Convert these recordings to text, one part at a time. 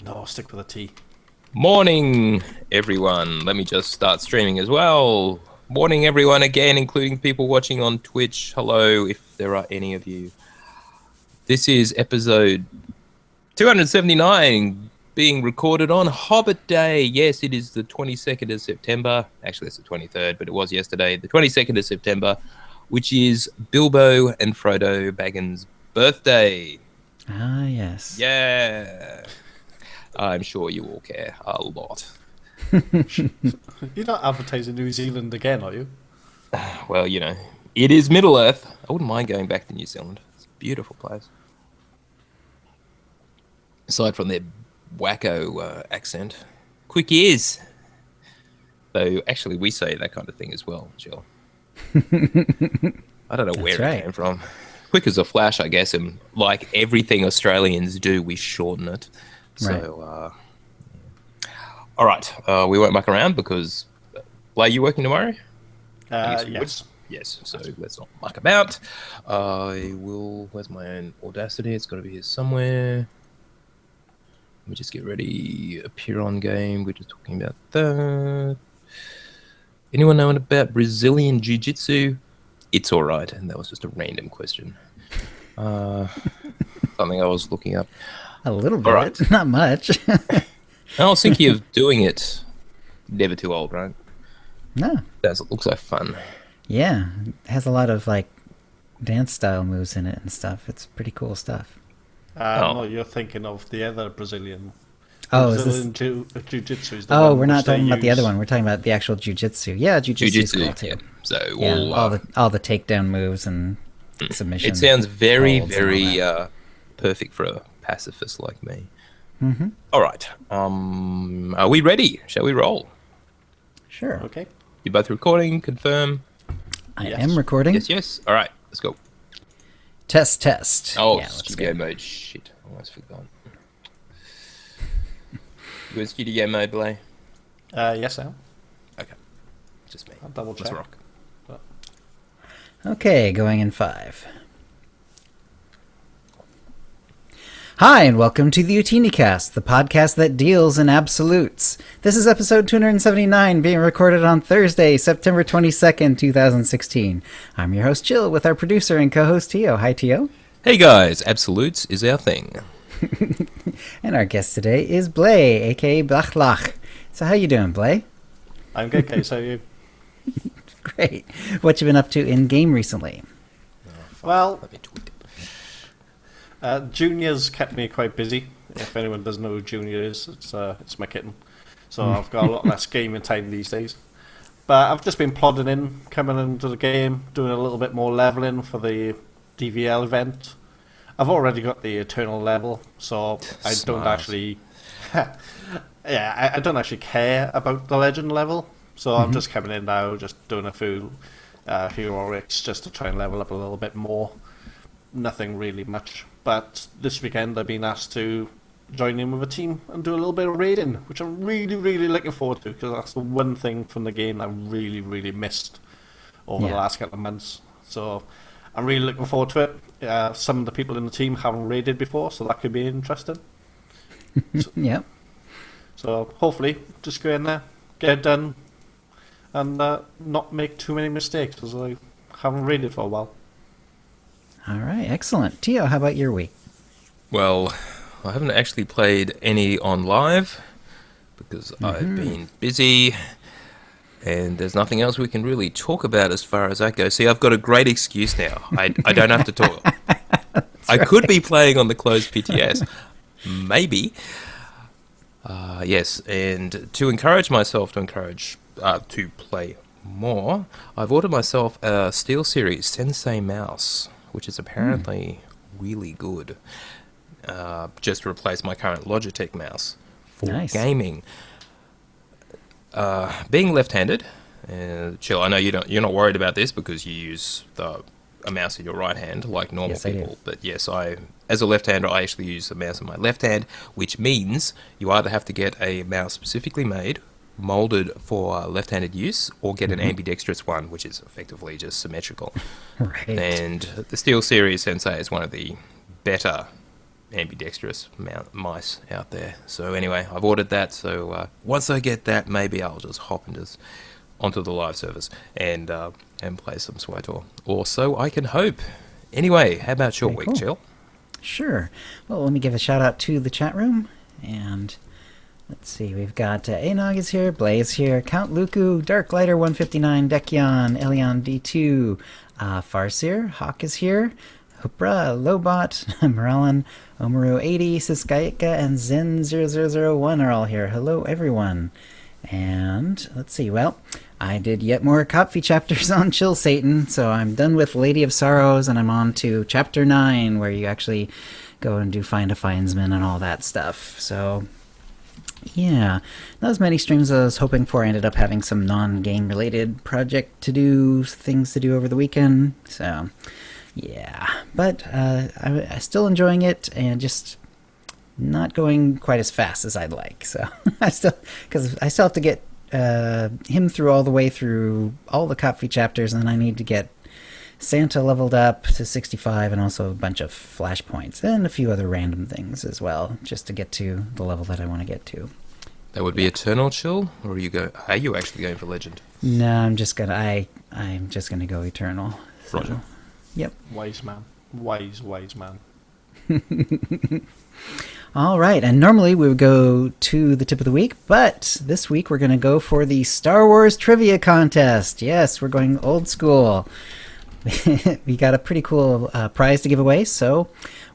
No, stick with a T. Morning, everyone. Let me just start streaming as well. Morning, everyone, again, including people watching on Twitch. Hello, if there are any of you. This is episode 279 being recorded on Hobbit Day. Yes, it is the 22nd of September. Actually, it's the 23rd, but it was yesterday. The 22nd of September, which is Bilbo and Frodo Baggins' birthday. Ah, yes. Yeah. I'm sure you all care a lot. You're not advertising New Zealand again, are you? Well, you know, it is Middle-earth. I wouldn't mind going back to New Zealand. It's a beautiful place. Aside from their wacko accent. Quick ears. Though, actually, we say that kind of thing as well, Jill. I don't know where it came from. Quick as a flash, I guess, and like everything Australians do, we shorten it. So, all right, we won't muck around because, are you working tomorrow? Yes. Yes, so let's not muck about. I will, where's my own Audacity? It's got to be here somewhere. Let me just get ready. Appear on game, we're just talking about that. Anyone knowing about Brazilian Jiu-Jitsu? It's all right, and that was just a random question. Something I was looking up. A little bit, right. Not much. I was thinking of doing it. Never too old, right? No. It looks like fun. Yeah, it has a lot of like dance style moves in it and stuff. It's pretty cool stuff. No, you're thinking of the other Brazilian. Oh, Brazilian Jiu-Jitsu. Oh, we're not talking about the other one. We're talking about the actual Jiu-Jitsu. Yeah, Jiu-Jitsu is cool too. Yeah. So all the takedown moves and submission. It sounds very, very perfect for a pacifist like me. Mm-hmm. All right. Are we ready? Shall we roll? Sure. Okay. You both recording? Confirm. I am recording. Yes. All right. Let's go. Test. Oh, yeah, studio mode. Shit. I almost forgot. You in studio mode, Blay? Yes, I am. Okay. Just me. I'll double check. Let's rock. Okay, going in 5. Hi, and welcome to the OotiniCast, the podcast that deals in absolutes. This is episode 279, being recorded on Thursday, September 22nd, 2016. I'm your host, Jill, with our producer and co-host, Tio. Hi, Tio. Hey, guys. Absolutes is our thing. And our guest today is Blay, a.k.a. Blachlach. So how you doing, Blay? I'm good, Case. How are you? Great. What you been up to in-game recently? Well, Let me tweet it. Junior's kept me quite busy. If anyone doesn't know who Junior is, it's my kitten. So I've got a lot less gaming time these days. But I've just been plodding in, coming into the game, doing a little bit more leveling for the DVL event. I've already got the Eternal level, so I don't actually... I don't actually care about the Legend level. So I'm just coming in now, just doing a few heroics just to try and level up a little bit more. Nothing really much. But this weekend I've been asked to join in with a team and do a little bit of raiding, which I'm really, really looking forward to, because that's the one thing from the game I really, really missed over the last couple of months. So I'm really looking forward to it. Some of the people in the team haven't raided before, so that could be interesting. Yep. So hopefully just go in there, get it done, and not make too many mistakes, because I haven't raided for a while. All right, excellent. Tio, how about your week? Well, I haven't actually played any on live because I've been busy and there's nothing else we can really talk about as far as that goes. See, I've got a great excuse now. I don't have to talk. I could be playing on the closed PTS. Maybe. Yes, and to encourage myself to play more, I've ordered myself a SteelSeries Sensei mouse, which is apparently really good. Just to replace my current Logitech mouse for gaming. Being left-handed, Chill, I know you're not worried about this because you use a mouse in your right hand like normal people. But yes, as a left-hander, I actually use the mouse in my left hand, which means you either have to get a mouse specifically made, molded for left-handed use, or get an ambidextrous one, which is effectively just symmetrical. Right. And the SteelSeries Sensei is one of the better ambidextrous mice out there. So anyway, I've ordered that. So once I get that, maybe I'll just hop onto the live service and play some SWTOR. Or so I can hope. Anyway, how about your week, Jill? Sure. Well, let me give a shout out to the chat room. And let's see, we've got Anog is here, Blaze here, Count Luku, Darklighter159, Dekyon, Elion D2, Farseer, Hawk is here, Hupra, Lobot, Morellan, Omaru80, Siskaika, and Zen0001 are all here. Hello, everyone. And let's see, well, I did yet more coffee chapters on Chill Satan, so I'm done with Lady of Sorrows, and I'm on to Chapter 9, where you actually go and do Find a Findsman and all that stuff. So, yeah, not as many streams as I was hoping for. I ended up having some non-game related things to do over the weekend, so yeah. But I'm still enjoying it, and just not going quite as fast as I'd like. So because I still have to get him all the way through all the coffee chapters, and then I need to get Santa leveled up to 65, and also a bunch of flashpoints and a few other random things as well, just to get to the level that I want to get to. That would be Eternal Chill, or are you actually going for Legend? No, I'm just gonna go Eternal. So, Roger. Yep. Wise man. Wise man. All right, and normally we would go to the tip of the week, but this week we're going to go for the Star Wars Trivia Contest. Yes, we're going old school. We got a pretty cool prize to give away, so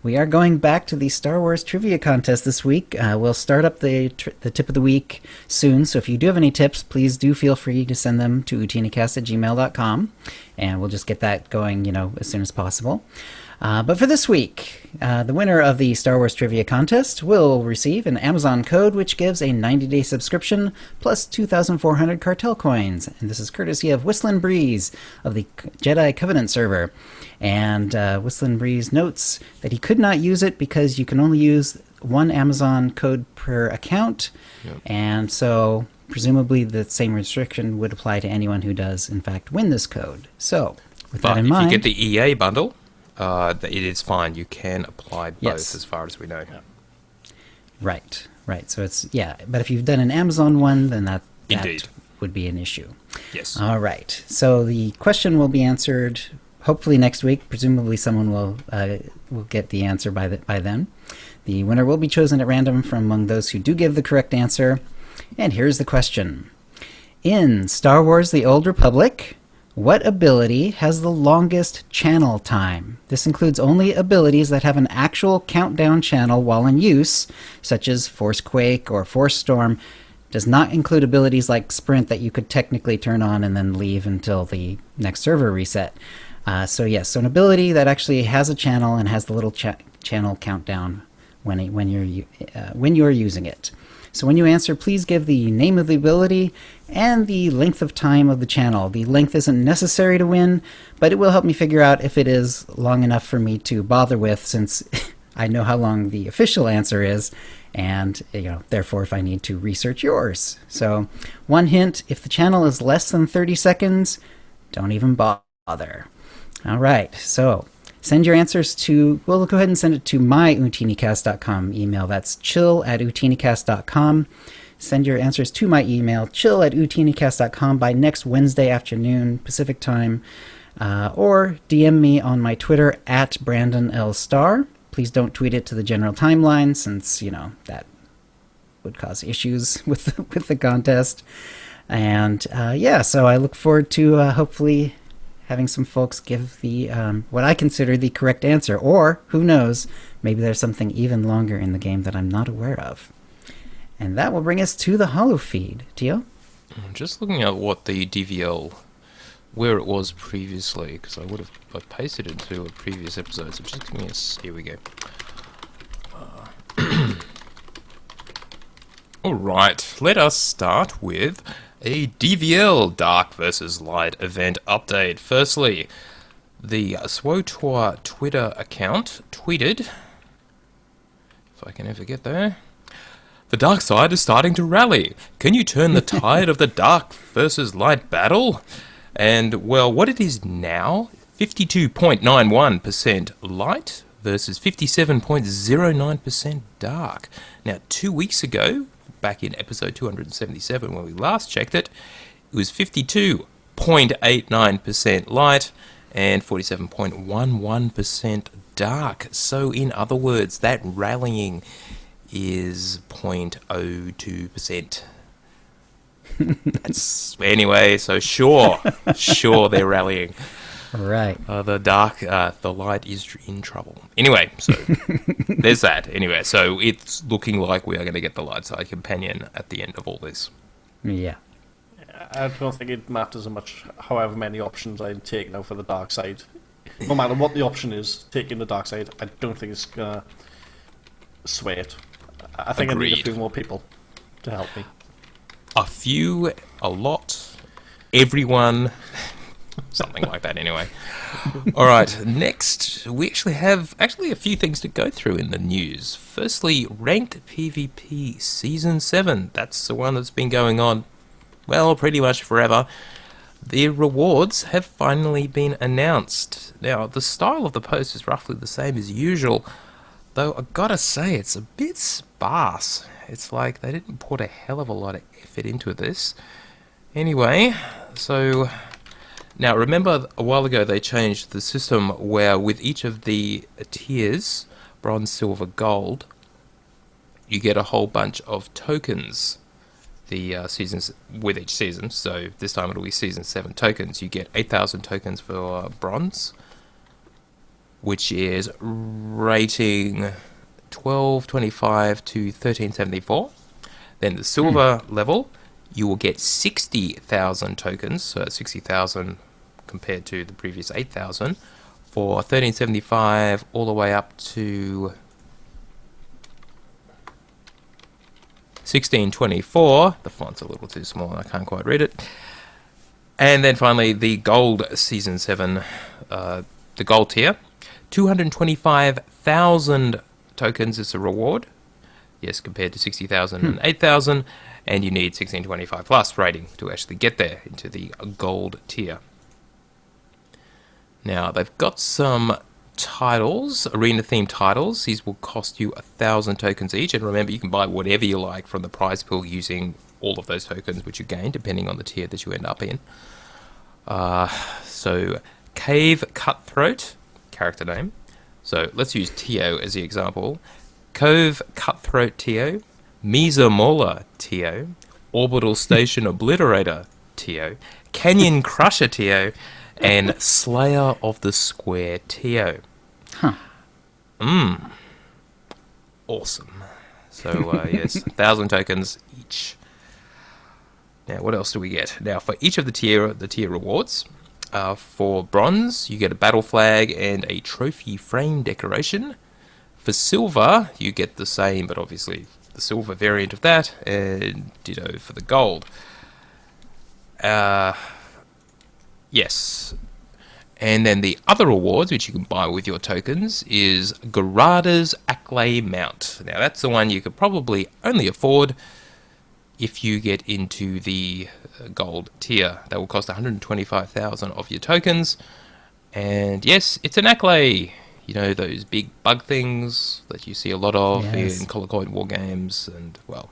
we are going back to the Star Wars Trivia Contest this week. We'll start up the tip of the week soon, so if you do have any tips, please do feel free to send them to OotiniCast@gmail.com, and we'll just get that going, as soon as possible. But for this week, the winner of the Star Wars Trivia Contest will receive an Amazon code which gives a 90-day subscription plus 2,400 cartel coins. And this is courtesy of Whistlin' Breeze of the Jedi Covenant server. And Whistlin' Breeze notes that he could not use it because you can only use one Amazon code per account. Yep. And so presumably the same restriction would apply to anyone who does, in fact, win this code. So with that in mind... if you get the EA bundle... it is fine. You can apply both, as far as we know. Yeah. Right. So it's but if you've done an Amazon one, then that Indeed would be an issue. Yes. All right. So the question will be answered hopefully next week. Presumably, someone will get the answer by then. The winner will be chosen at random from among those who do give the correct answer. And here's the question: in Star Wars: The Old Republic, what ability has the longest channel time? This includes only abilities that have an actual countdown channel while in use, such as Force Quake or Force Storm. Does not include abilities like Sprint that you could technically turn on and then leave until the next server reset. So an ability that actually has a channel and has the little channel countdown when you're using it. So when you answer, please give the name of the ability and the length of time of the channel. The length isn't necessary to win, but it will help me figure out if it is long enough for me to bother with, since I know how long the official answer is, and therefore if I need to research yours. So one hint: if the channel is less than 30 seconds, don't even bother. All right, so send your answers to, we'll go ahead and send it to my OotiniCast.com email. That's chill@OotiniCast.com. Send your answers to my email, chill@OotiniCast.com, by next Wednesday afternoon, Pacific time. Or DM me on my Twitter, @BrandonLStar. Please don't tweet it to the general timeline, since, that would cause issues with the contest. And, so I look forward to hopefully having some folks give the what I consider the correct answer, or who knows, maybe there's something even longer in the game that I'm not aware of. And that will bring us to the holo feed. Tio? I'm just looking at what the DVL, where it was previously, because I pasted it into a previous episode. So just give me here we go. All right, let us start with a DVL Dark vs. Light event update. Firstly, the SWTOR Twitter account tweeted, if I can ever get there, "The dark side is starting to rally. Can you turn the tide of the dark versus light battle?" And, well, what it is now, 52.91% light versus 57.09% dark. Now, 2 weeks ago, back in episode 277, when we last checked it, it was 52.89% light and 47.11% dark. So, in other words, that rallying is 0.02%. That's anyway. So sure, they're rallying. Right. The light is in trouble. Anyway, so there's that. Anyway, so it's looking like we are going to get the light side companion at the end of all this. Yeah. I don't think it matters much however many options I take now for the dark side. No matter what the option is, taking the dark side, I don't think it's going to sway it. I think Agreed. I need a few more people to help me. A few, a lot, everyone, something like that anyway. All right, next we actually have a few things to go through in the news. Firstly, Ranked PvP Season 7. That's the one that's been going on, well, pretty much forever. The rewards have finally been announced. Now, the style of the post is roughly the same as usual, though I gotta say it's a bit sparse. It's like they didn't put a hell of a lot of effort into this. Anyway, so now remember a while ago they changed the system where with each of the tiers, bronze, silver, gold, you get a whole bunch of tokens. The seasons with each season, so this time it'll be season 7 tokens. You get 8,000 tokens for bronze, which is rating 1225 to 1374. Then the silver level, you will get 60,000 tokens, so that's 60,000 compared to the previous 8,000 for 1375 all the way up to 1624. The font's a little too small and I can't quite read it. And then finally the gold season 7, the gold tier, 225,000 tokens is a reward. Yes, compared to 60,000 and 8,000, and you need 1625 plus rating to actually get there into the gold tier. Now, they've got some titles, arena-themed titles. These will cost you 1,000 tokens each, and remember, you can buy whatever you like from the prize pool using all of those tokens which you gain, depending on the tier that you end up in. So, Cave Cutthroat, character name. So let's use Tio as the example. Cove Cutthroat Tio, Mesa Mauler Tio, Orbital Station Obliterator Tio, Canyon Crusher Tio, and Slayer of the Square Tio. Huh. Awesome. So yes, 1,000 tokens each. Now what else do we get? Now for each of the tier rewards, for bronze, you get a battle flag and a trophy frame decoration. For silver, you get the same, but obviously the silver variant of that, and ditto for the gold. Yes. And then the other rewards, which you can buy with your tokens, is Garada's Acklay Mount. Now that's the one you could probably only afford if you get into the gold tier. That will cost 125,000 of your tokens. And yes, it's an Acklay. You know, those big bug things that you see a lot of in Colocoid War games. And, well,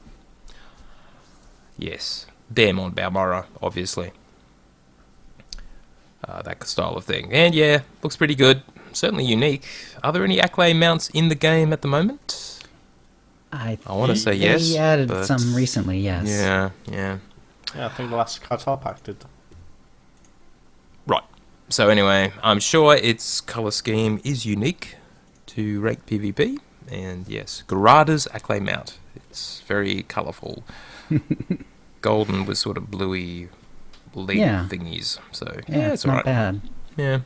yes, them on Balmorra, obviously. That style of thing. And yeah, looks pretty good. Certainly unique. Are there any Acklay mounts in the game at the moment? I want to say yes. They added some recently, yes. Yeah. Yeah, I think the last Cartel Pack did. Right. So anyway, I'm sure its colour scheme is unique to Ranked PvP. And yes, Garada's Acklay Mount. It's very colourful. Golden with sort of bluey leaf thingies. So yeah, it's not alright. bad. Yeah.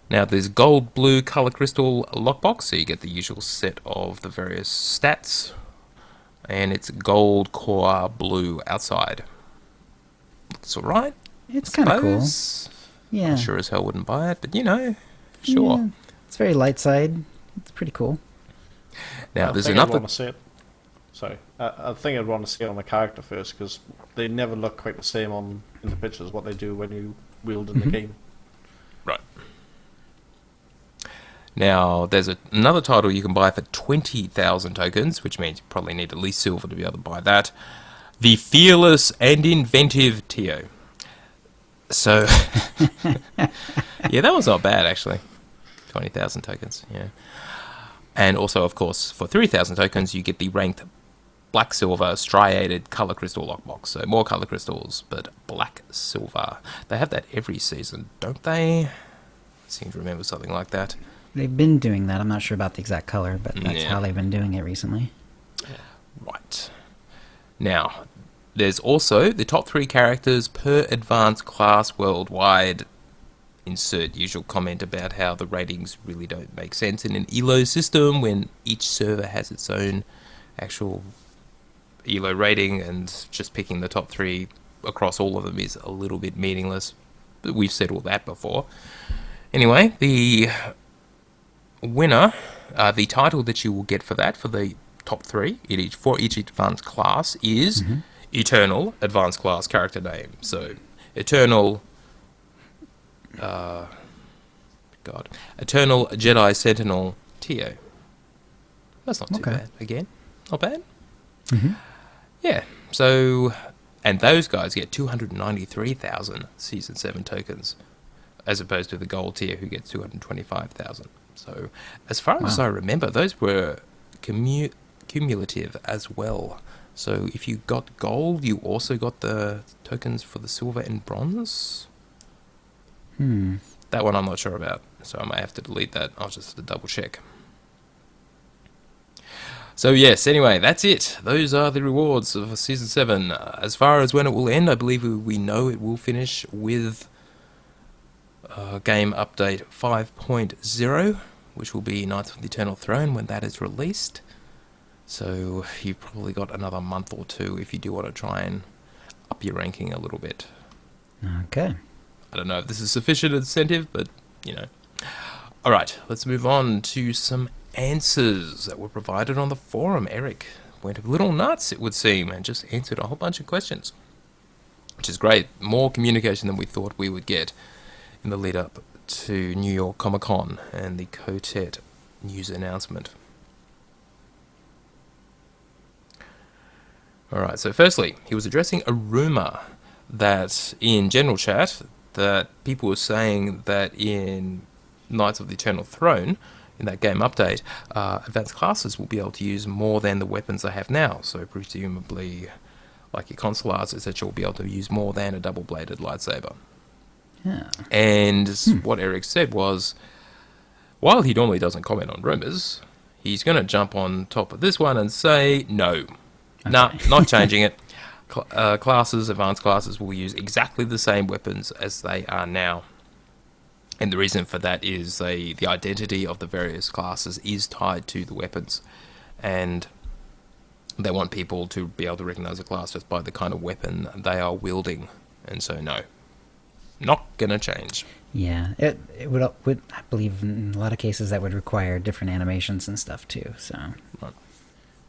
Now there's gold blue color crystal lockbox, so you get the usual set of the various stats, and it's gold core blue outside. It's alright. It's kind of cool. Yeah. I sure as hell wouldn't buy it, but you know, sure. Yeah. It's very light side. It's pretty cool. Now there's another. I think I'd want to see it on the character first, because they never look quite the same in the pictures what they do when you wield in the game. Right. Now, there's another title you can buy for 20,000 tokens, which means you probably need at least silver to be able to buy that. The Fearless and Inventive Tio. So, yeah, that was not bad, actually. 20,000 tokens, yeah. And also, of course, for 3,000 tokens, you get the ranked black-silver striated color crystal lockbox. So more color crystals, but black-silver. They have that every season, don't they? I seem to remember something like that. They've been doing that. I'm not sure about the exact color, but that's how they've been doing it recently. Right. Now, there's also the top 3 characters per advanced class worldwide. Insert usual comment about how the ratings really don't make sense in an ELO system when each server has its own actual ELO rating, and just picking the top 3 across all of them is a little bit meaningless. But we've said all that before. Anyway, the winner, the title that you will get for that, for the top 3 for each advanced class, is Eternal Advanced Class Character Name. So, Eternal Jedi Sentinel Tio. That's not too bad. Again, not bad. Yeah. So, and those guys get 293,000 Season 7 tokens, as opposed to the Gold Tier, who gets 225,000. So, as far as I remember, those were cumulative as well. So, if you got Gold, you also got the tokens for the Silver and Bronze. That one I'm not sure about, so I might have to delete that. I'll just have to double check. So yes, anyway, that's it. Those are the rewards of Season 7. As far as when it will end, I believe we know it will finish with Game Update 5.0, which will be Knights of the Eternal Throne when that is released. So you've probably got another month or 2 if you do want to try and up your ranking a little bit. Okay. I don't know if this is sufficient incentive, but, you know. Alright, let's move on to some answers that were provided on the forum. Eric went a little nuts, it would seem, and just answered a whole bunch of questions, which is great. More communication than we thought we would get in the lead up to New York Comic Con and the Kotet news announcement. Alright, so firstly, he was addressing a rumour that in general chat that people were saying that in Knights of the Eternal Throne, in that game update, advanced classes will be able to use more than the weapons they have now. So presumably, like your consulars, etc., will be able to use more than a double-bladed lightsaber. Yeah. And what Eric said was, while he normally doesn't comment on rumours, he's going to jump on top of this one and say, no, nah, not changing it. Advanced classes will use exactly the same weapons as they are now. And the reason for that is the identity of the various classes is tied to the weapons. And they want people to be able to recognize a class just by the kind of weapon they are wielding. And so, no, not going to change. Yeah, it would, I believe in a lot of cases that would require different animations and stuff too, so. Right.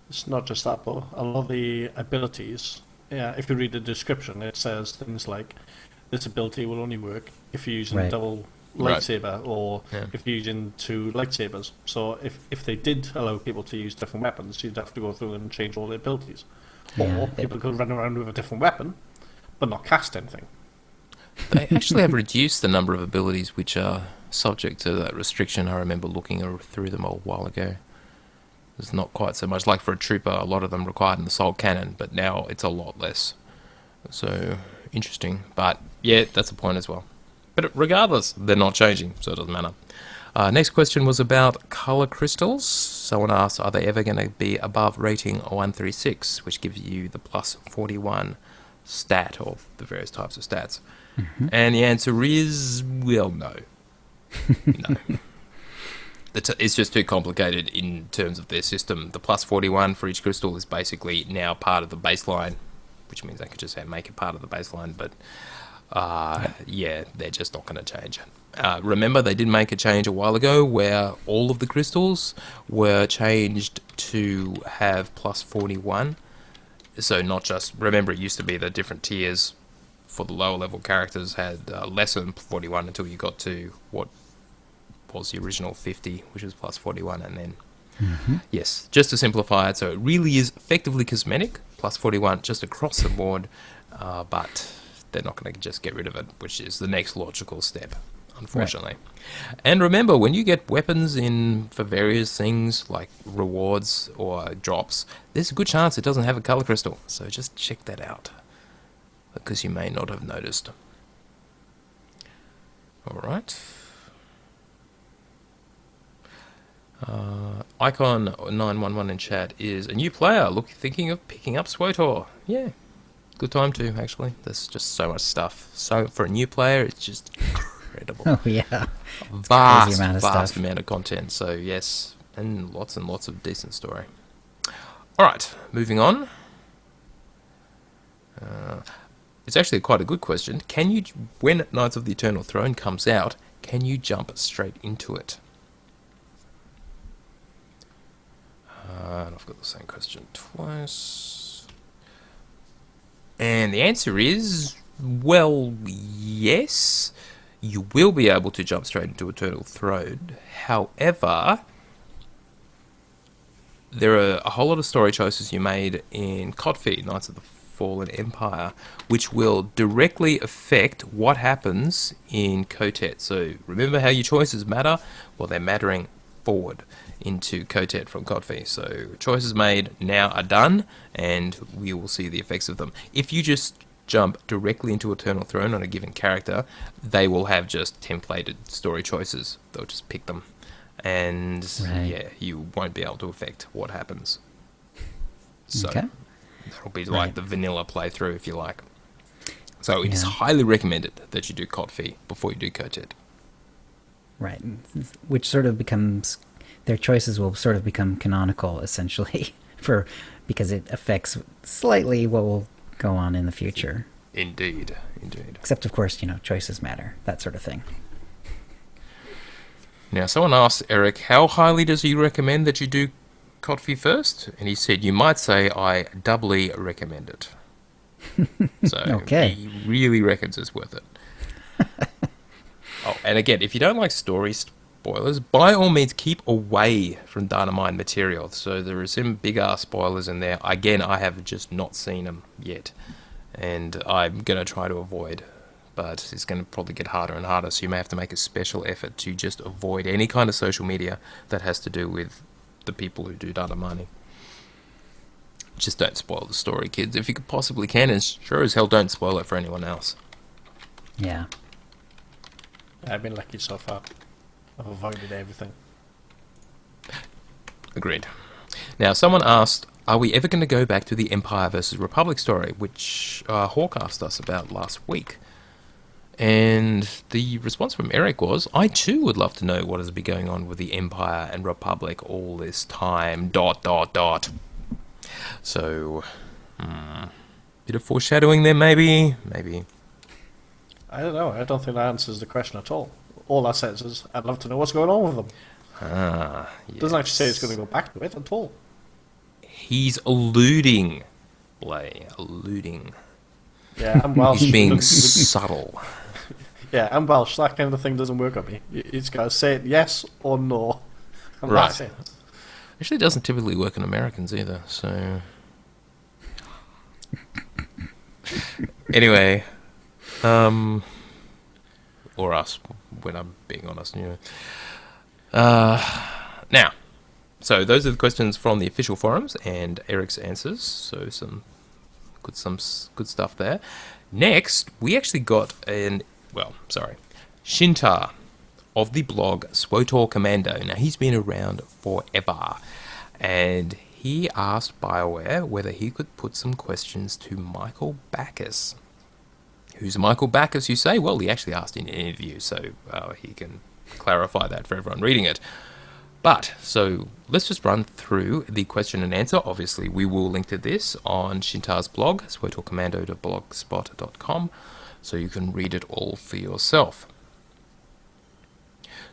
It's not just that, but a lot of the abilities, if you read the description, it says things like, this ability will only work if you're using double lightsaber, or if you're using 2 lightsabers. So if they did allow people to use different weapons, you'd have to go through and change all the abilities. Or people could run around with a different weapon, but not cast anything. They actually have reduced the number of abilities which are subject to that restriction. I remember looking through them a while ago. There's not quite so much. Like for a trooper, a lot of them required an assault cannon, but now it's a lot less. So, interesting. But, yeah, that's the point as well. But regardless, they're not changing, so it doesn't matter. Next question was about color crystals. Someone asked, are they ever going to be above rating 136, which gives you the plus 41 stat, or the various types of stats? And the answer is, well, no. No. It's just too complicated in terms of their system. The plus 41 for each crystal is basically now part of the baseline, which means they could just make it part of the baseline, but they're just not going to change it. Remember, they did make a change a while ago where all of the crystals were changed to have plus 41. So not just, remember it used to be the different tiers for the lower level characters had less than 41 until you got to what was the original 50, which was plus 41, and then yes, just to simplify it, so it really is effectively cosmetic, plus 41 just across the board, but they're not going to just get rid of it, which is the next logical step, unfortunately. Right. And remember, when you get weapons in for various things like rewards or drops, there's a good chance it doesn't have a color crystal, so just check that out, because you may not have noticed. Alright. Icon911 in chat is a new player thinking of picking up SWTOR. Yeah, good time to, actually. There's just so much stuff. So for a new player, it's just incredible. Oh, yeah. Vast amount of content. So yes, and lots of decent story. Alright, moving on. It's actually quite a good question. Can you, when Knights of the Eternal Throne comes out, can you jump straight into it? And I've got the same question twice. And the answer is, well, yes. You will be able to jump straight into Eternal Throne. However, there are a whole lot of story choices you made in Codfeed, Knights of the Fallen Empire, which will directly affect what happens in Kotet. So remember how your choices matter? Well, they're mattering forward into Kotet from Codfeed. So choices made now are done, and we will see the effects of them. If you just jump directly into Eternal Throne on a given character, they will have just templated story choices. They'll just pick them, and yeah, you won't be able to affect what happens. So that'll be like the vanilla playthrough, if you like. So it is highly recommended that you do Codfeed before you do Kotet. Right, which sort of becomes, their choices will sort of become canonical, essentially, because it affects slightly what will go on in the future. Indeed. Except, of course, choices matter, that sort of thing. Now, someone asked Eric, how highly does he recommend that you do Codfeed first? And he said, you might say I doubly recommend it. So he really reckons it's worth it. Oh, and again, if you don't like story spoilers, by all means keep away from Dynamite material. So there are some big-ass spoilers in there. Again, I have just not seen them yet, and I'm going to try to avoid, but it's going to probably get harder and harder, so you may have to make a special effort to just avoid any kind of social media that has to do with the people who do data mining. Just don't spoil the story, kids. If you possibly can, and sure as hell don't spoil it for anyone else. Yeah. I've been lucky so far. I've avoided everything. Agreed. Now, someone asked, are we ever going to go back to the Empire versus Republic story, which Hawk asked us about last week? And the response from Eric was, I too would love to know what has been going on with the Empire and Republic all this time, ... So, bit of foreshadowing there, maybe? I don't know. I don't think that answers the question at all. All that says is, I'd love to know what's going on with them. Yes. Doesn't actually say it's going to go back to it at all. He's alluding, Blay, alluding. Yeah, I'm Welsh. He's being subtle. Yeah, I'm Welsh. That kind of thing doesn't work on me. It's got to say it yes or no. And that's it. Actually, it doesn't typically work on Americans either, so... Anyway... or us, when I'm being honest, Now, so those are the questions from the official forums and Eric's answers. So some good stuff there. Next, we actually got Shintar of the blog SWTOR Commando. Now, he's been around forever, and he asked BioWare whether he could put some questions to Michael Backus. Who's Michael Backus, you say? Well, he actually asked in an interview, so he can clarify that for everyone reading it. But, so, let's just run through the question and answer. Obviously, we will link to this on Shintar's blog, SWTORcommando.blogspot.com, so you can read it all for yourself.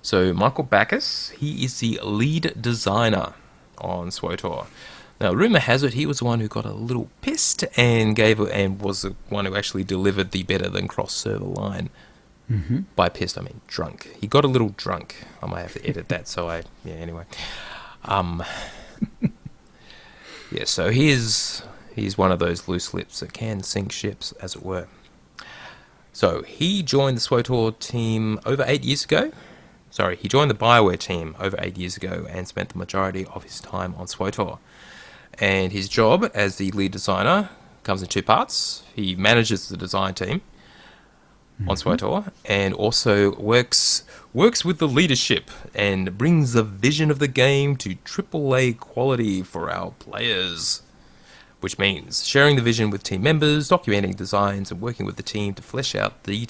So, Michael Backus, he is the lead designer on SWTOR. Now, rumour has it he was the one who got a little pissed and was the one who actually delivered the better than cross-server line By pissed, I mean drunk. He got a little drunk. I might have to edit that. Anyway. So he's one of those loose lips that can sink ships, as it were. So he joined the SWTOR team over 8 years ago. Sorry, he joined the BioWare team over 8 years ago and spent the majority of his time on SWTOR. And his job as the lead designer comes in two parts. He manages the design team on SWTOR and also works with the leadership and brings the vision of the game to AAA quality for our players. Which means sharing the vision with team members, documenting designs, and working with the team to flesh out the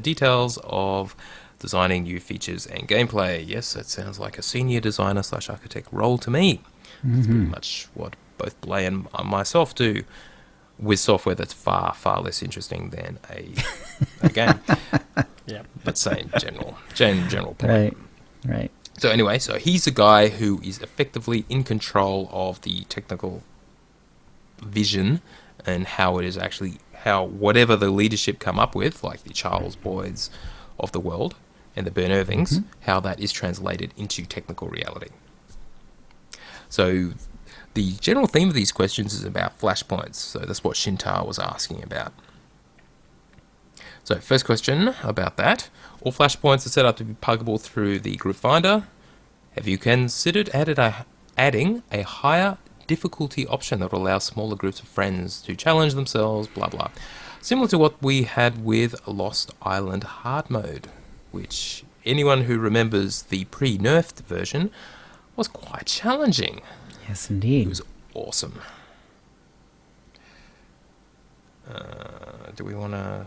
details of designing new features and gameplay. Yes, that sounds like a senior designer / architect role to me. It's pretty much what both Blay and myself do with software that's far, far less interesting than a game. Yeah, but same general point. Right. So anyway, he's a guy who is effectively in control of the technical vision and how it is actually, how whatever the leadership come up with, like the Charles Boyds of the world and the Bern Irvings, how that is translated into technical reality. So the general theme of these questions is about flashpoints. So that's what Shintar was asking about. So first question about that. All flashpoints are set up to be pluggable through the group finder. Have you considered adding a higher difficulty option that will allow smaller groups of friends to challenge themselves, blah blah. Similar to what we had with Lost Island hard mode, which anyone who remembers the pre-nerfed version was quite challenging. Yes, indeed. It was awesome. Do we want to...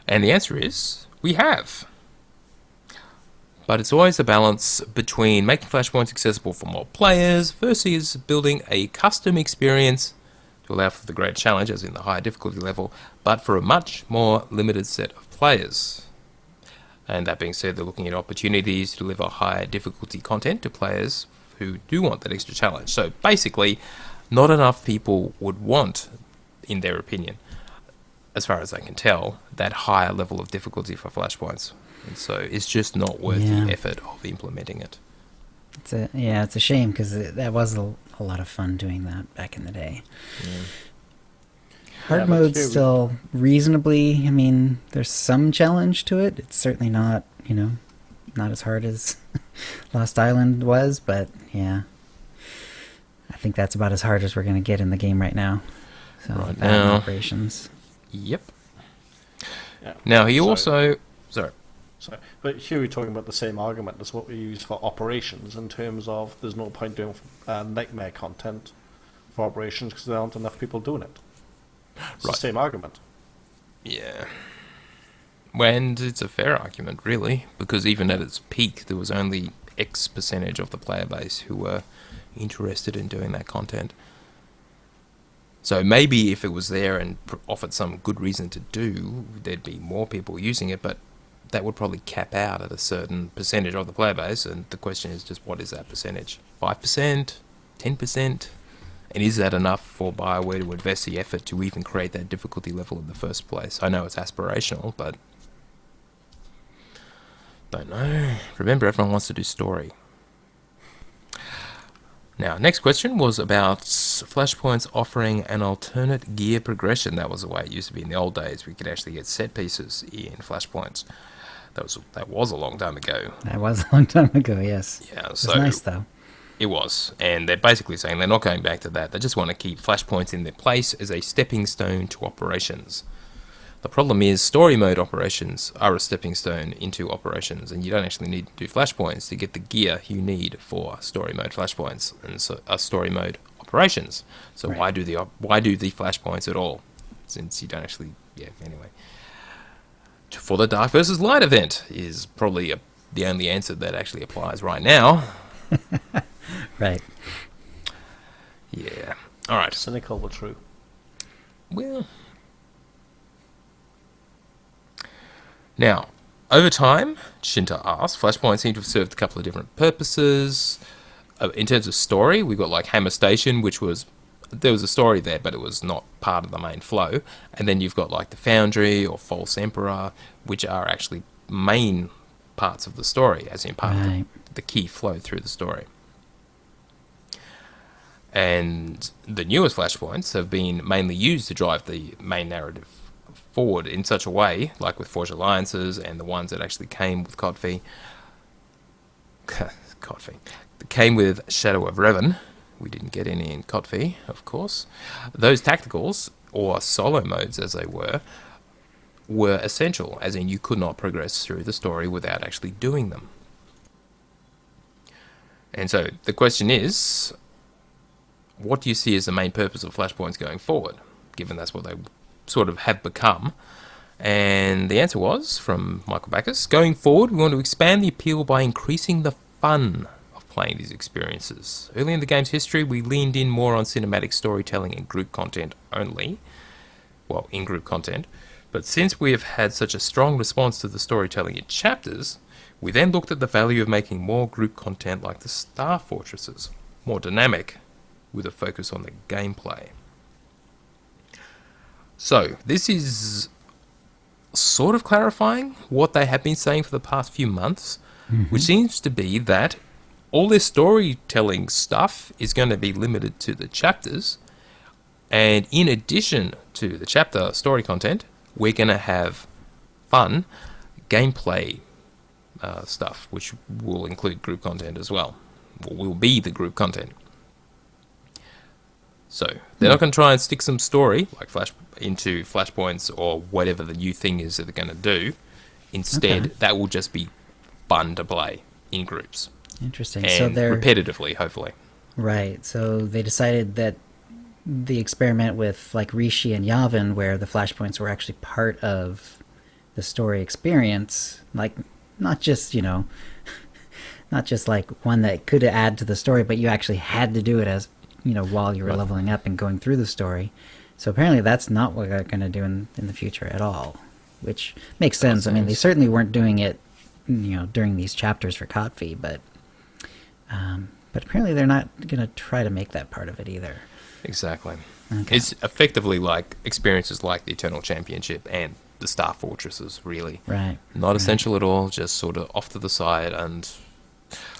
And the answer is, we have. But it's always a balance between making flashpoints accessible for more players versus building a custom experience to allow for the great challenge, as in the higher difficulty level, but for a much more limited set of players. And that being said, they're looking at opportunities to deliver higher difficulty content to players who do want that extra challenge. So basically, not enough people would want, in their opinion, as far as I can tell, that higher level of difficulty for flashpoints. And so it's just not worth the effort of implementing it. It's a shame because that was a lot of fun doing that back in the day. Hard mode's still reasonably, I mean, there's some challenge to it. It's certainly not, not as hard as Lost Island was, but yeah. I think that's about as hard as we're going to get in the game right now. So right now. Operations. Yep. Yeah. Now he also... Sorry. But here we're talking about the same argument as what we use for operations in terms of there's no point doing nightmare content for operations because there aren't enough people doing it. It's the same argument. Yeah. And it's a fair argument, really, because even at its peak, there was only X percentage of the player base who were interested in doing that content. So maybe if it was there and offered some good reason to do, there'd be more people using it, but that would probably cap out at a certain percentage of the player base, and the question is just what is that percentage? 5%? 10%? And is that enough for BioWare to invest the effort to even create that difficulty level in the first place? I know it's aspirational, but don't know. Remember, everyone wants to do story. Now, next question was about flashpoints offering an alternate gear progression. That was the way it used to be in the old days. We could actually get set pieces in flashpoints. That was a long time ago. That was a long time ago, yes. Yeah, it was nice, though. It was, and they're basically saying they're not going back to that. They just want to keep flashpoints in their place as a stepping stone to operations. The problem is story mode operations are a stepping stone into operations, and you don't actually need to do flashpoints to get the gear you need for story mode flashpoints and so story mode operations. So right. why do the flashpoints at all? Since you don't actually, anyway. For the Dark versus Light event is probably the only answer that actually applies right now. Right. Yeah. All right. Cynical but true. Well. Now, over time, Shinta asks, flashpoints seem to have served a couple of different purposes. In terms of story, we've got like Hammer Station, which was there was a story there, but it was not part of the main flow. And then you've got like the Foundry or False Emperor, which are actually main parts of the story, as in part of the key flow through the story. And the newest flashpoints have been mainly used to drive the main narrative forward in such a way, like with Forge Alliances and the ones that actually came with Codfee. Codfee. Came with Shadow of Revan. We didn't get any in Codfee, of course. Those tacticals, or solo modes as they were essential, as in you could not progress through the story without actually doing them. And so the question is, what do you see as the main purpose of flashpoints going forward, given that's what they sort of have become? And the answer was, from Michael Backus, going forward, we want to expand the appeal by increasing the fun of playing these experiences. Early in the game's history, we leaned in more on cinematic storytelling and group content only. Well, in-group content. But since we have had such a strong response to the storytelling in chapters, we then looked at the value of making more group content like the Star Fortresses, more dynamic, with a focus on the gameplay. So, this is sort of clarifying what they have been saying for the past few months, which seems to be that all this storytelling stuff is going to be limited to the chapters, and in addition to the chapter story content, we're going to have fun gameplay stuff, which will include group content as well, or will be the group content. So they're not going to try and stick some story like into flashpoints or whatever the new thing is that they're going to do. Instead, that will just be fun to play in groups. Interesting. And so they're repetitively, hopefully. Right. So they decided that the experiment with like Rishi and Yavin, where the flashpoints were actually part of the story experience, like not just, not just like one that could add to the story, but you actually had to do it as, while you were leveling up and going through the story. So apparently that's not what they're going to do in the future at all, which makes sense. I mean, they certainly weren't doing it, during these chapters for Kotfi, but apparently they're not going to try to make that part of it either. Exactly. Okay. It's effectively like experiences like the Eternal Championship and the Star Fortresses, really. Right. Not essential at all, just sort of off to the side. And Star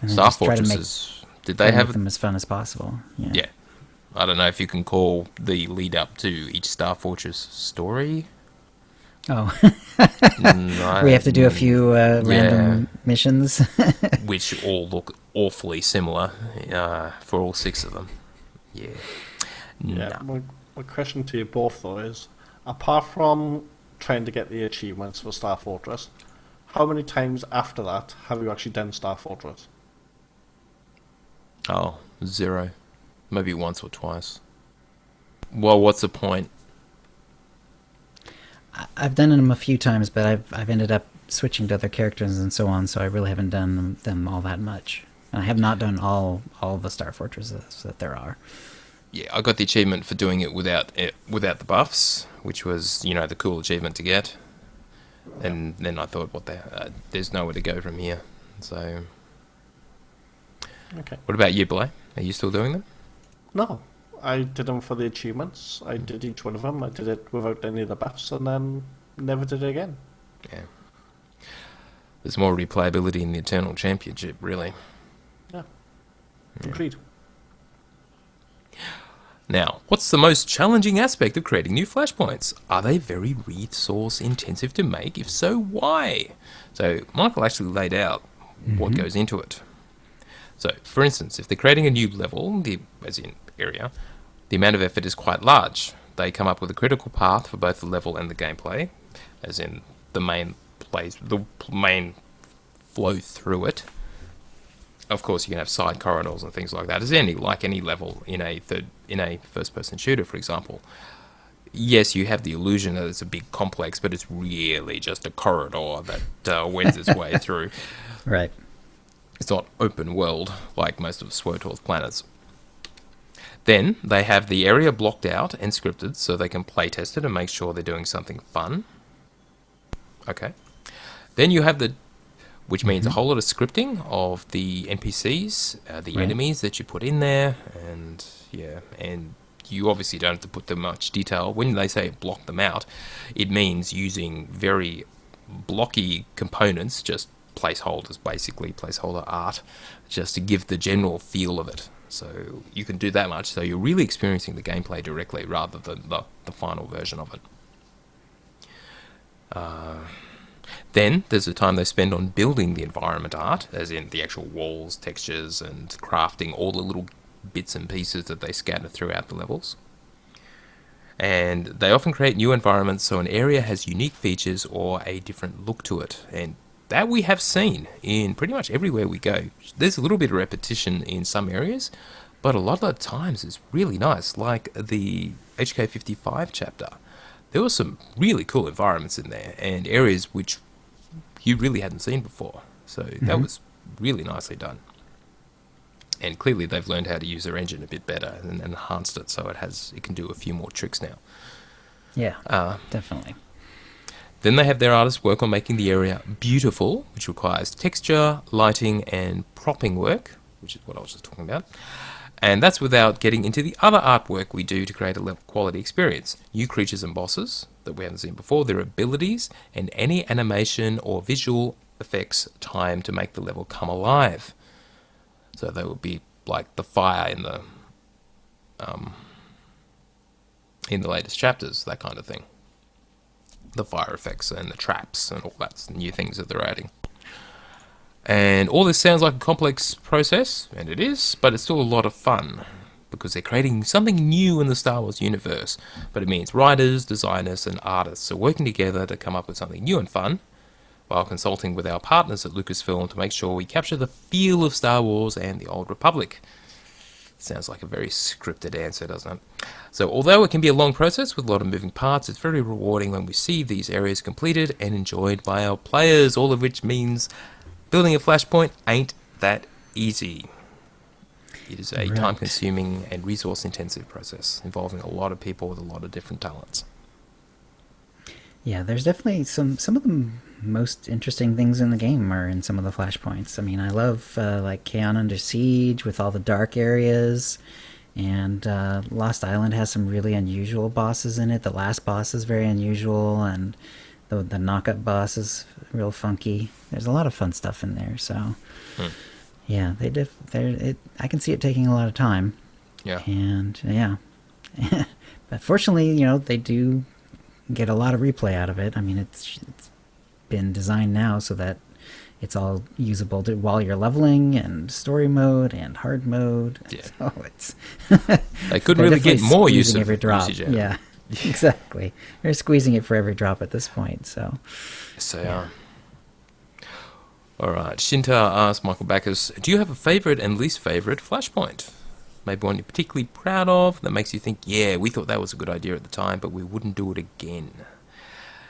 just try to Fortresses, did they have make them as fun as possible? Yeah. I don't know if you can call the lead up to each Star Fortress story. Oh. No, we have to do a few random missions. Which all look awfully similar for all 6 of them. Yeah. Yeah. My question to you both, though, is, apart from trying to get the achievements for Star Fortress, how many times after that have you actually done Star Fortress? Oh, 0. Maybe once or twice. Well, what's the point? I've done them a few times, but I've ended up switching to other characters and so on, so I really haven't done them all that much. And I have not done all the Star Fortresses that there are. Yeah, I got the achievement for doing it without the buffs, which was, the cool achievement to get. And then I thought, there's nowhere to go from here. So, Okay. What about you, Blay? Are you still doing them? No, I did them for the achievements. I did each one of them. I did it without any of the buffs, and then never did it again. Yeah. There's more replayability in the Eternal Championship, really. Yeah. Agreed. Now, what's the most challenging aspect of creating new flashpoints? Are they very resource intensive to make? If so, why? So, Michael actually laid out what goes into it. So, for instance, if they're creating a new level, as in area, the amount of effort is quite large. They come up with a critical path for both the level and the gameplay, as in the main flow through it. Of course, you can have side corridors and things like that, as any level in a first-person shooter, for example. Yes, you have the illusion that it's a big complex, but it's really just a corridor that wends its way through. Right. It's not open world like most of SWTOR's planets. Then they have the area blocked out and scripted so they can play test it and make sure they're doing something fun. Okay. Then you have which means a whole lot of scripting of the NPCs, the enemies that you put in there, and you obviously don't have to put them much detail. When they say block them out, it means using very blocky components, just placeholders, basically placeholder art, just to give the general feel of it. So you can do that much, so you're really experiencing the gameplay directly rather than the final version of it. Then there's the time they spend on building the environment art, as in the actual walls, textures, and crafting all the little bits and pieces that they scatter throughout the levels. And they often create new environments so an area has unique features or a different look to it. And that we have seen in pretty much everywhere we go. There's a little bit of repetition in some areas, but a lot of the times it's really nice, like the HK55 chapter. There were some really cool environments in there and areas which you really hadn't seen before. So that was really nicely done. And clearly they've learned how to use their engine a bit better and enhanced it so it can do a few more tricks now. Yeah, definitely. Then they have their artists work on making the area beautiful, which requires texture, lighting, and propping work, which is what I was just talking about. And that's without getting into the other artwork we do to create a level quality experience. New creatures and bosses that we haven't seen before, their abilities, and any animation or visual effects time to make the level come alive. So they would be like the fire in the latest chapters, that kind of thing. The fire effects and the traps and all that new things that they're adding. And all this sounds like a complex process, and it is, but it's still a lot of fun because they're creating something new in the Star Wars universe. But it means writers, designers, and artists are working together to come up with something new and fun while consulting with our partners at Lucasfilm to make sure we capture the feel of Star Wars and the Old Republic. Sounds like a very scripted answer, doesn't it? So although it can be a long process with a lot of moving parts, it's very rewarding when we see these areas completed and enjoyed by our players, all of which means building a Flashpoint ain't that easy. It is a time-consuming and resource-intensive process involving a lot of people with a lot of different talents. Yeah, there's definitely some of the most interesting things in the game are in some of the flashpoints. I mean, I love like Kaon Under Siege with all the dark areas, and Lost Island has some really unusual bosses in it. The last boss is very unusual, and the knockup boss is real funky. There's a lot of fun stuff in there. So, yeah, I can see it taking a lot of time. Yeah, and yeah, but fortunately, they do get a lot of replay out of it. I mean, it's been designed now so that it's all usable while you're leveling, and story mode and hard mode. Yeah. So it's they couldn't really get more use of every drop. usage out of it. Yeah, exactly. They're squeezing it for every drop at this point. So yes, they are. All right. Shinta asks Michael Backus, do you have a favourite and least favourite Flashpoint? Maybe one you're particularly proud of that makes you think, yeah, we thought that was a good idea at the time, but we wouldn't do it again.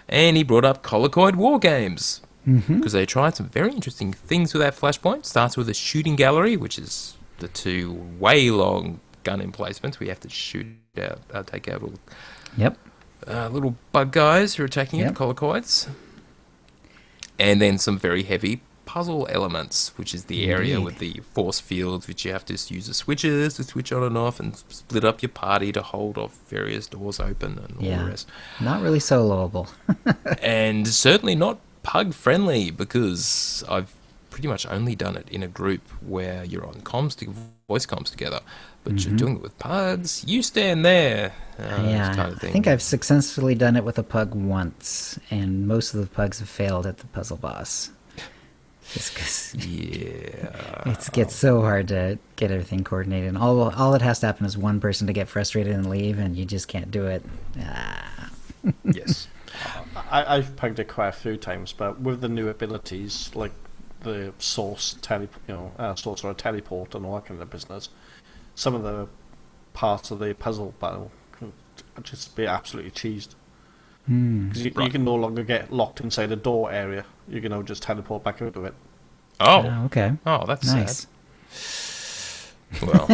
And he brought up Colicoid War Games, because they tried some very interesting things with that Flashpoint. Starts with a shooting gallery, which is the two way long gun emplacements. We have to shoot out, take out little bug guys who are attacking you, Colicoids. And then some very heavy puzzle elements, which is the area with the force fields, which you have to use the switches to switch on and off and split up your party to hold off various doors open and all the rest. Not really soloable. And certainly not pug friendly, because I've pretty much only done it in a group where you're on voice comms together, but you're doing it with pugs. You stand there. Kind of thing. I think I've successfully done it with a pug once, and most of the pugs have failed at the puzzle boss. Just because it gets so hard to get everything coordinated. And all that has to happen is one person to get frustrated and leave, and you just can't do it. Yes. I've pugged it quite a few times, but with the new abilities, like the source or teleport and all that kind of business, some of the parts of the puzzle battle can just be absolutely cheesed. Because you can no longer get locked inside a door area. You can now just teleport back out of it. Oh, okay. Oh, that's nice. Sad. Well,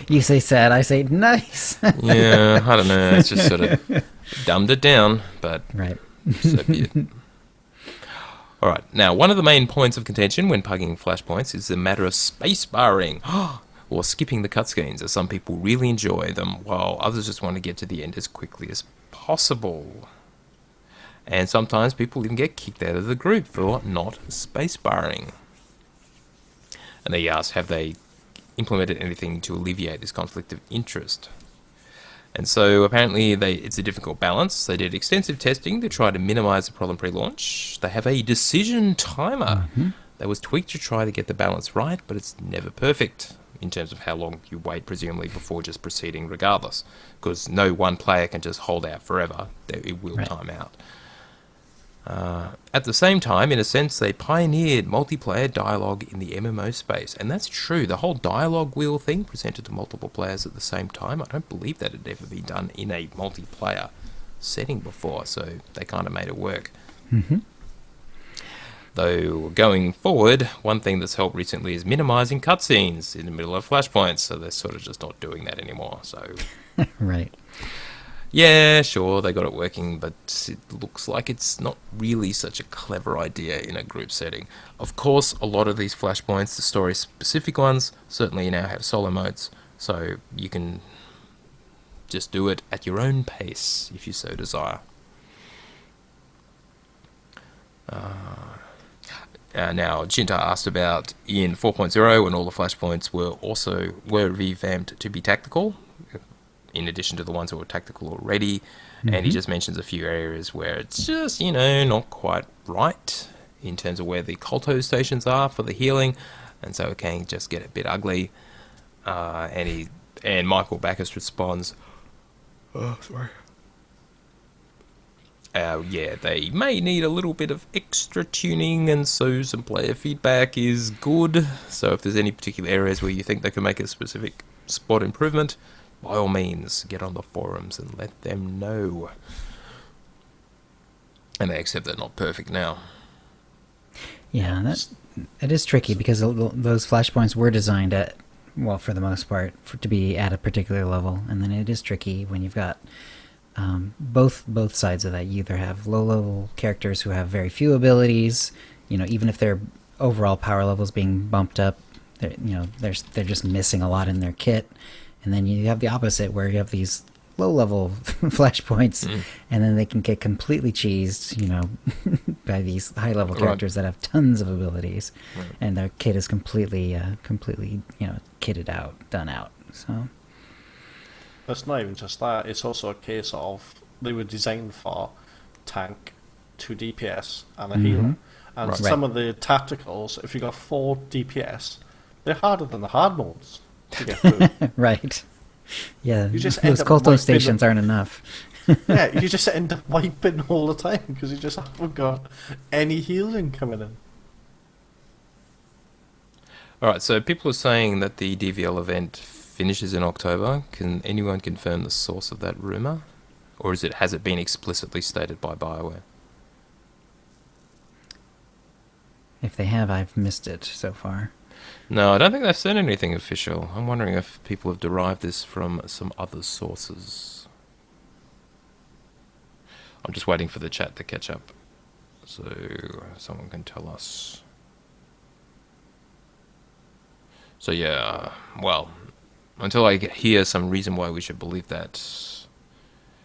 you say sad, I say nice. Yeah, I don't know. It's just sort of dumbed it down, but so be it. All right. Now, one of the main points of contention when pugging flashpoints is the matter of space barring. or skipping the cutscenes, as some people really enjoy them, while others just want to get to the end as quickly as possible. And sometimes people even get kicked out of the group for not spacebarring. And they ask, have they implemented anything to alleviate this conflict of interest? And so apparently it's a difficult balance. They did extensive testing to try to minimize the problem pre-launch. They have a decision timer that was tweaked to try to get the balance right, but it's never perfect in terms of how long you wait, presumably, before just proceeding regardless. Because no one player can just hold out forever. It will time out. At the same time, in a sense, they pioneered multiplayer dialogue in the MMO space. And that's true. The whole dialogue wheel thing presented to multiple players at the same time, I don't believe that had ever been done in a multiplayer setting before, so they kind of made it work. Though, going forward, one thing that's helped recently is minimizing cutscenes in the middle of flashpoints, so they're sort of just not doing that anymore. So, Right. Yeah, sure, they got it working, but it looks like it's not really such a clever idea in a group setting. Of course, a lot of these flashpoints, the story-specific ones, certainly now have solo modes, so you can just do it at your own pace, if you so desire. Now, Jinta asked about in 4.0 when all the flashpoints were revamped to be tactical, in addition to the ones that were tactical already, and he just mentions a few areas where it's just, not quite right in terms of where the Colto stations are for the healing, and so it can just get a bit ugly. And Michael Backus responds, they may need a little bit of extra tuning, and so some player feedback is good. So if there's any particular areas where you think they can make a specific spot improvement, by all means, get on the forums and let them know. And they accept they're not perfect now. Yeah, it is tricky because those flashpoints were designed for the most part, to be at a particular level, and then it is tricky when you've got both sides of that. You either have low-level characters who have very few abilities, even if their overall power levels being bumped up, they're just missing a lot in their kit. And then you have the opposite, where you have these low-level flashpoints, and then they can get completely cheesed, by these high-level characters that have tons of abilities, and their kit is completely, kitted out, done out. So it's not even just that; it's also a case of they were designed for tank, 2 DPS, and a healer. And some of the tacticals, if you got 4 DPS, they're harder than the hard modes to get through. Right. Yeah, you just those Colto stations aren't enough. Yeah, you just end up wiping all the time because you just haven't got any healing coming in. Alright, so people are saying that the DVL event finishes in October. Can anyone confirm the source of that rumour? Or has it been explicitly stated by BioWare? If they have, I've missed it so far. No, I don't think they've said anything official. I'm wondering if people have derived this from some other sources. I'm just waiting for the chat to catch up, so someone can tell us. So yeah, well, until I hear some reason why we should believe that,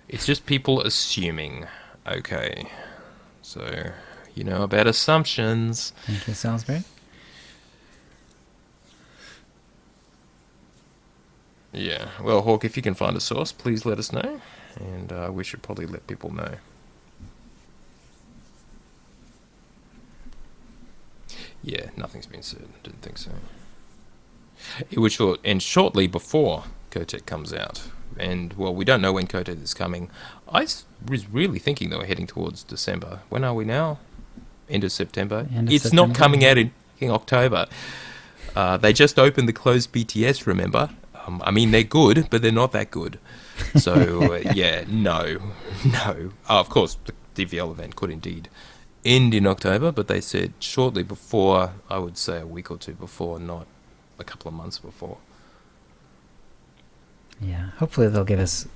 it's just people assuming. Okay, so about assumptions. Thank you, Salisbury. Yeah, well, Hawk, if you can find a source, please let us know, and we should probably let people know. Yeah, nothing's been said. Didn't think so. It was short, and shortly before Kotek comes out, and well, we don't know when Kotek is coming. I was really thinking they were heading towards December. When are we now? End of September. It's not coming out in October. They just opened the closed BTS, remember? I mean, they're good, but they're not that good. So, no. Of course, the DVL event could indeed end in October, but they said shortly before, I would say a week or two before, not a couple of months before. Yeah, hopefully they'll give us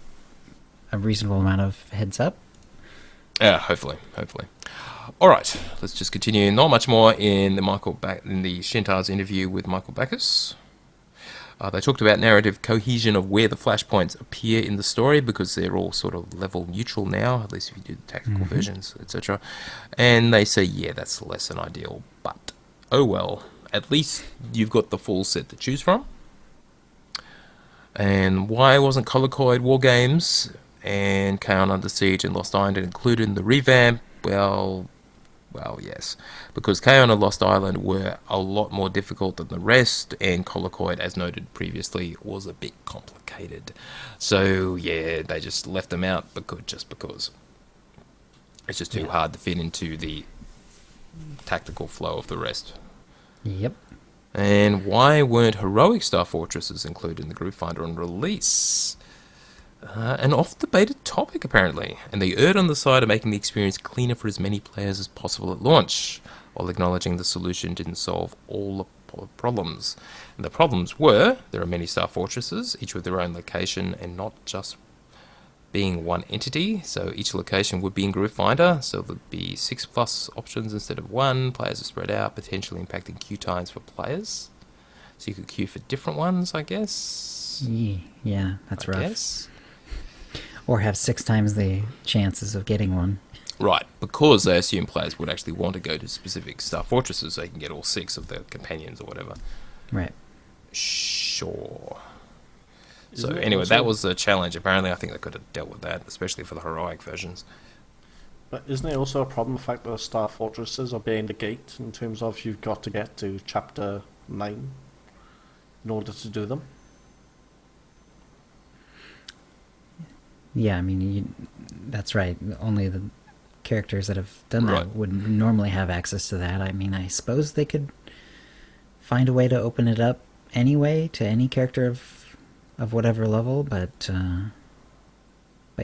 a reasonable amount of heads up. Yeah, hopefully. All right, let's just continue. Not much more in the Shintar's interview with Michael Backus. They talked about narrative cohesion of where the flashpoints appear in the story, because they're all sort of level neutral now, at least if you do the tactical versions, etc. And they say, yeah, that's less than ideal, but oh well. At least you've got the full set to choose from. And why wasn't Colocoid War Games and Kaon Under Siege and Lost Island included in the revamp? Well, yes, because Kaon and Lost Island were a lot more difficult than the rest, and Colocoid, as noted previously, was a bit complicated. So yeah, they just left them out because it's just too hard to fit into the tactical flow of the rest. Yep. And why weren't heroic Star Fortresses included in the Group Finder on release? An oft-debated topic, apparently, and they erred on the side of making the experience cleaner for as many players as possible at launch, while acknowledging the solution didn't solve all the problems. And the problems were, there are many Star Fortresses, each with their own location, and not just being one entity, so each location would be in Group Finder, so there'd be 6+ options instead of 1, players are spread out, potentially impacting queue times for players. So you could queue for different ones, I guess? Yeah, that's rough. Guess. Or have 6 times the chances of getting one. Right, because they assume players would actually want to go to specific Star Fortresses so they can get all 6 of their companions or whatever. Right. Sure. So Isn't it anyway, also- that was the challenge. Apparently, I think they could have dealt with that, especially for the heroic versions. But isn't it also a problem, the fact that Star Fortresses are behind the gate in terms of you've got to get to Chapter 9 in order to do them? Yeah, I mean, that's right. Only the characters that have done that Right. would normally have access to that. I mean, I suppose they could find a way to open it up anyway to any character of whatever level, but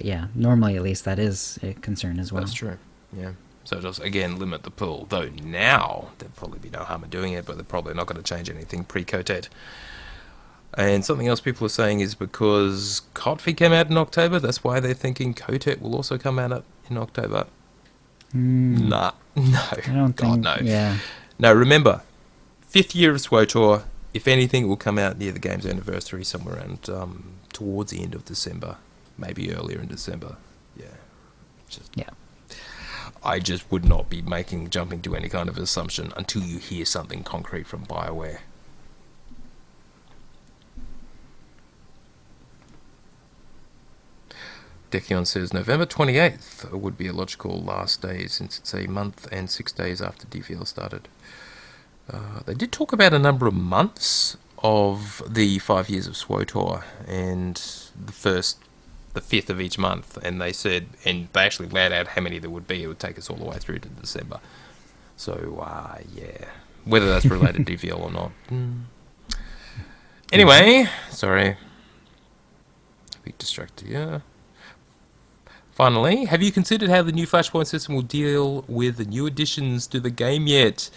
yeah, normally at least that is a concern as well. That's true. Yeah. So it does, again, limit the pool. Though now, there'd probably be no harm in doing it, but they're probably not going to change anything pre-Cotet. And something else people are saying is because Kotfi came out in October, that's why they're thinking Cotet will also come out in October. Nah. No. I don't God, think. no. Yeah. No, remember, 5th year of SWOTOR. If anything, it will come out near the game's anniversary, somewhere around towards the end of December, maybe earlier in December. Yeah. Yeah. I just would not be jumping to any kind of assumption until you hear something concrete from BioWare. Dekion says November 28th would be a logical last day, since it's a month and 6 days after DVL started. They did talk about a number of months of the 5 years of SWOTOR, and the 5th of each month, and they said, and they actually laid out how many there would be. It would take us all the way through to December. So, yeah, whether that's related to DVL or not. Anyway, sorry, a bit distracted, yeah. Finally, have you considered how the new Flashpoint system will deal with the new additions to the game yet?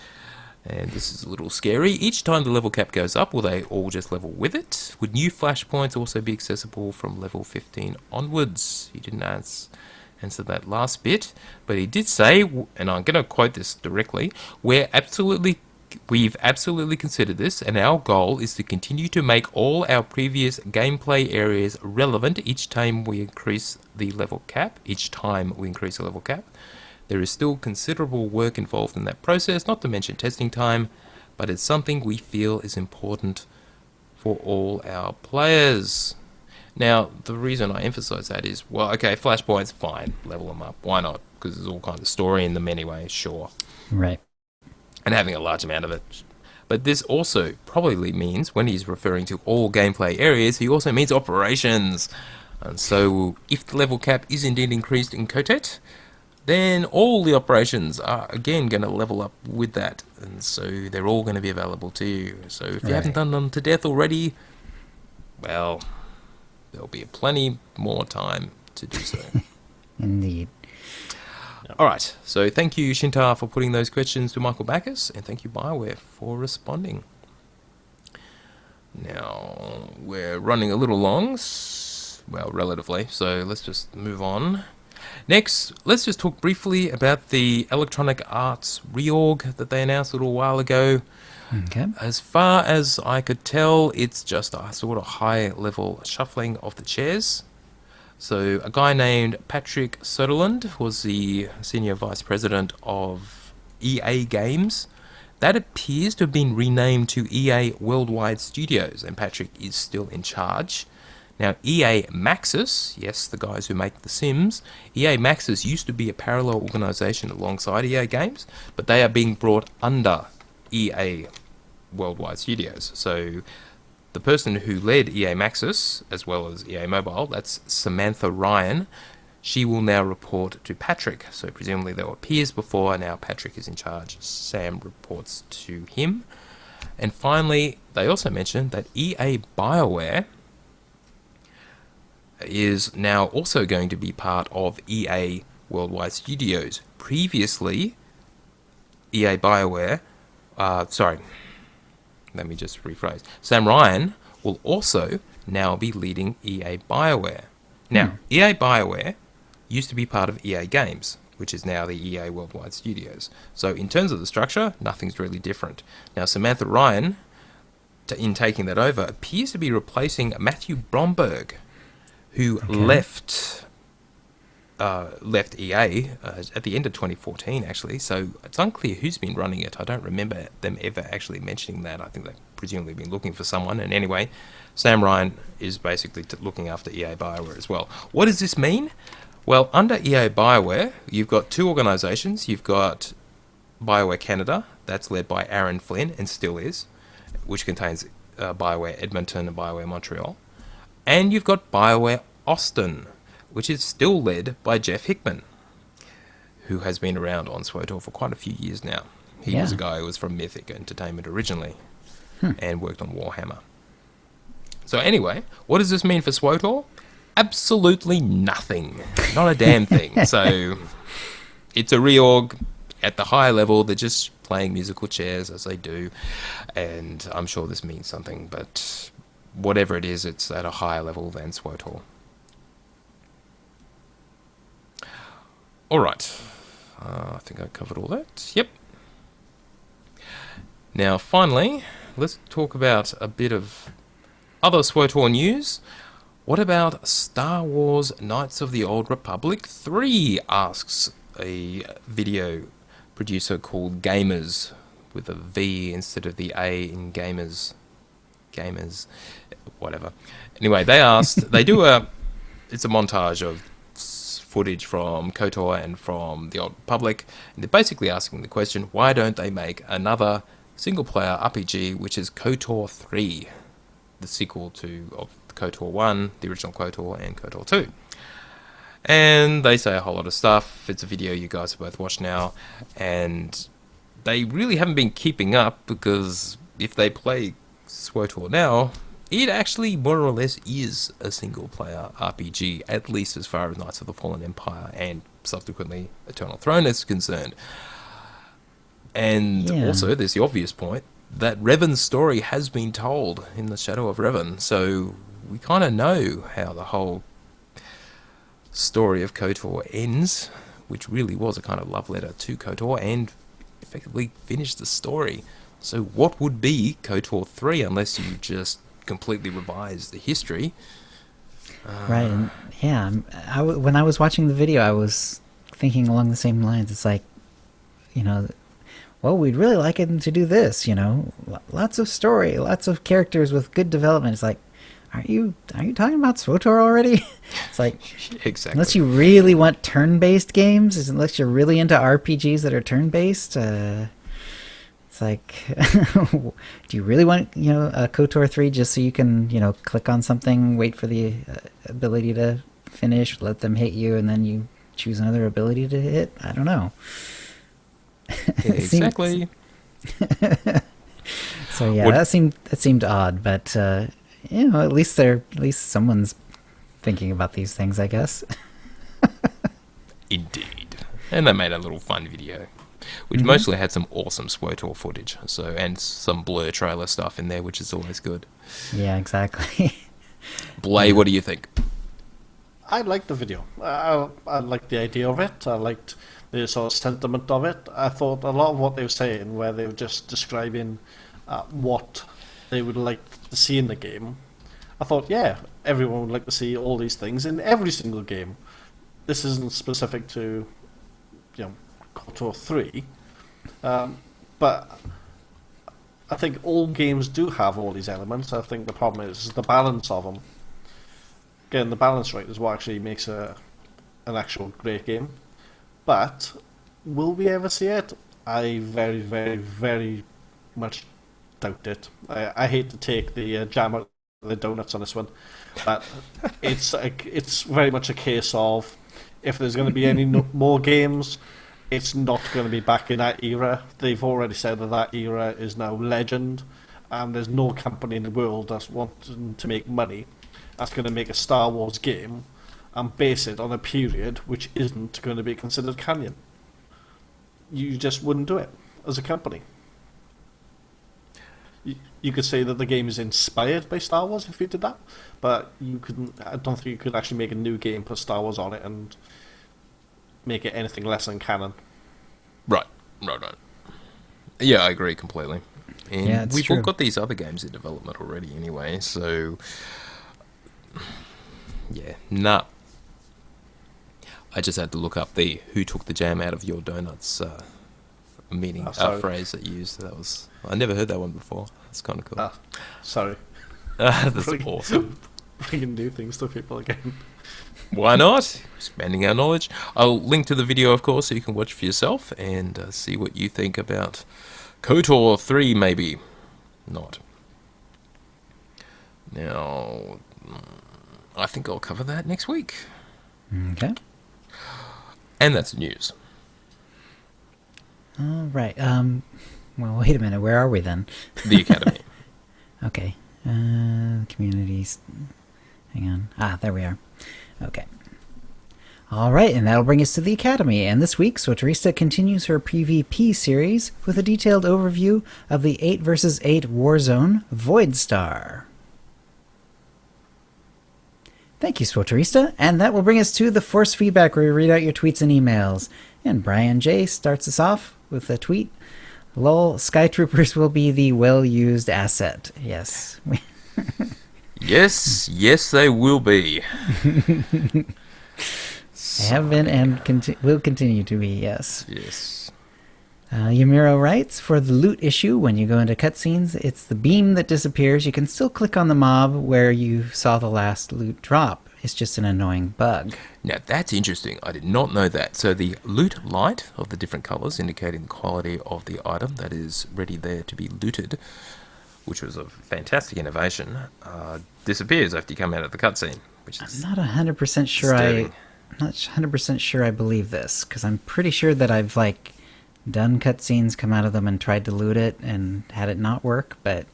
And this is a little scary. Each time the level cap goes up, will they all just level with it? Would new Flashpoints also be accessible from level 15 onwards? He didn't answer that last bit, but he did say, and I'm going to quote this directly, we've absolutely considered this, and our goal is to continue to make all our previous gameplay areas relevant each time we increase the level cap. There is still considerable work involved in that process, not to mention testing time, but it's something we feel is important for all our players. Now, the reason I emphasize that is, well, okay, Flashpoints, fine, level them up. Why not? Because there's all kinds of story in them anyway, sure. Right. And having a large amount of it. But this also probably means, when he's referring to all gameplay areas, he also means operations. And so, if the level cap is indeed increased in Cotet, then all the operations are again going to level up with that. And so they're all going to be available to you. So if you haven't done them to death already, well, there'll be plenty more time to do so. Indeed. Alright, so thank you Shintar for putting those questions to Michael Backus, and thank you BioWare for responding. Now, we're running a little long, well, relatively, so let's just move on. Next, let's just talk briefly about the Electronic Arts reorg that they announced a little while ago. Okay. As far as I could tell, it's just a sort of high-level shuffling of the chairs. So a guy named Patrick Soderlund was the Senior Vice President of EA Games. That appears to have been renamed to EA Worldwide Studios, and Patrick is still in charge. Now, EA Maxis, yes, the guys who make The Sims, EA Maxis used to be a parallel organisation alongside EA Games, but they are being brought under EA Worldwide Studios. So the person who led EA Maxis, as well as EA Mobile, that's Samantha Ryan, she will now report to Patrick. So presumably they were peers before, now Patrick is in charge. Sam reports to him. And finally, they also mentioned that EA BioWare is now also going to be part of EA Worldwide Studios. Previously, EA BioWare, let me just rephrase. Sam Ryan will also now be leading EA BioWare. Now, EA BioWare used to be part of EA Games, which is now the EA Worldwide Studios. So in terms of the structure, nothing's really different. Now, Samantha Ryan, in taking that over, appears to be replacing Matthew Bromberg, who left EA at the end of 2014, actually. So it's unclear who's been running it. I don't remember them ever actually mentioning that. I think they've presumably been looking for someone. And anyway, Sam Ryan is basically looking after EA BioWare as well. What does this mean? Well, under EA BioWare, you've got two organisations. You've got BioWare Canada, that's led by Aaron Flynn, and still is, which contains BioWare Edmonton and BioWare Montreal. And you've got BioWare Austin, which is still led by Jeff Hickman, who has been around on SWTOR for quite a few years now. He was a guy who was from Mythic Entertainment originally and worked on Warhammer. So anyway, what does this mean for SWTOR? Absolutely nothing. Not a damn thing. So it's a reorg at the higher level. They're just playing musical chairs as they do. And I'm sure this means something, but whatever it is, it's at a higher level than SWTOR. All right. I think I covered all that. Yep. Now, finally, let's talk about a bit of other SWTOR news. What about Star Wars Knights of the Old Republic 3? Asks a video producer called Gamers, with a V instead of the A in Gamers. Gamers, whatever. Anyway, they asked, it's a montage of footage from KOTOR and from the Old Republic, and they're basically asking the question, why don't they make another single-player RPG, which is KOTOR 3, the sequel of KOTOR 1, the original KOTOR, and KOTOR 2. And they say a whole lot of stuff. It's a video you guys have both watched now, and they really haven't been keeping up, because if they play SWTOR now, it actually more or less is a single-player RPG, at least as far as Knights of the Fallen Empire and subsequently Eternal Throne is concerned. And also, there's the obvious point, that Revan's story has been told in the Shadow of Revan, so we kind of know how the whole story of KOTOR ends, which really was a kind of love letter to KOTOR and effectively finished the story. So what would be KOTOR 3 unless you just completely revise the history? Right, and when I was watching the video, I was thinking along the same lines. It's like, well, we'd really like him to do this, lots of story, lots of characters with good development. It's like, are you talking about SWTOR already? It's like, exactly. Unless you really want turn-based games, unless you're really into RPGs that are turn-based, it's like, do you really want, a KOTOR 3 just so you can, click on something, wait for the ability to finish, let them hit you, and then you choose another ability to hit? I don't know. Exactly. So yeah, that seemed odd, but at least someone's thinking about these things, I guess. Indeed. And they made a little fun video, which mostly had some awesome SWTOR footage, and some Blur trailer stuff in there, which is always good. Yeah, exactly. Blay, what do you think? I liked the video. I liked the idea of it. I liked the sort of sentiment of it. I thought a lot of what they were saying, where they were just describing what they would like to see in the game, I thought, yeah, everyone would like to see all these things in every single game. This isn't specific to, KOTOR 3, but I think all games do have all these elements. I think the problem is the balance of them. Getting the balance right is what actually makes an actual great game. But will we ever see it? I very, very, very much doubt it. I hate to take the jam out of the donuts on this one, but it's very much a case of if there's going to be any more games, it's not going to be back in that era. They've already said that era is now legend, and there's no company in the world that's wanting to make money that's going to make a Star Wars game and base it on a period which isn't going to be considered canon. You just wouldn't do it as a company. You could say that the game is inspired by Star Wars if you did that, but you couldn't. I don't think you could actually make a new game, put Star Wars on it, and make it anything less than canon. Right. Yeah, I agree completely. And yeah, it's we've true. all got these other games in development already anyway, so yeah, nah. I just had to look up the "who took the jam out of your donuts" phrase that you used. I never heard that one before. That's kind of cool. Sorry. That's awesome. Bringing new things to people again. Why not? Expanding our knowledge. I'll link to the video, of course, so you can watch for yourself and see what you think about KOTOR 3, maybe. Not. Now, I think I'll cover that next week. Okay. And that's news. All right. Well, wait a minute. Where are we then? The Academy. Okay. Communities. Hang on. There we are. Okay. All right, and that'll bring us to the Academy. And this week, Soterista continues her PvP series with a detailed overview of the 8 vs 8 Warzone Void Star. Thank you, Soterista. And that will bring us to the Force Feedback, where we read out your tweets and emails. And Brian J. starts us off with a tweet. Lol, Skytroopers will be the well-used asset. Yes. Yes, they will be. They have been and will continue to be, yes. Yes. Yamiro writes, for the loot issue, when you go into cutscenes, it's the beam that disappears. You can still click on the mob where you saw the last loot drop. It's just an annoying bug. Now, that's interesting. I did not know that. So the loot light of the different colours indicating the quality of the item that is ready there to be looted, which was a fantastic innovation, disappears after you come out of the cutscene, which is I'm not 100% sure disturbing. I'm not 100% sure I believe this, because I'm pretty sure that I've done cutscenes, come out of them and tried to loot it and had it not work, but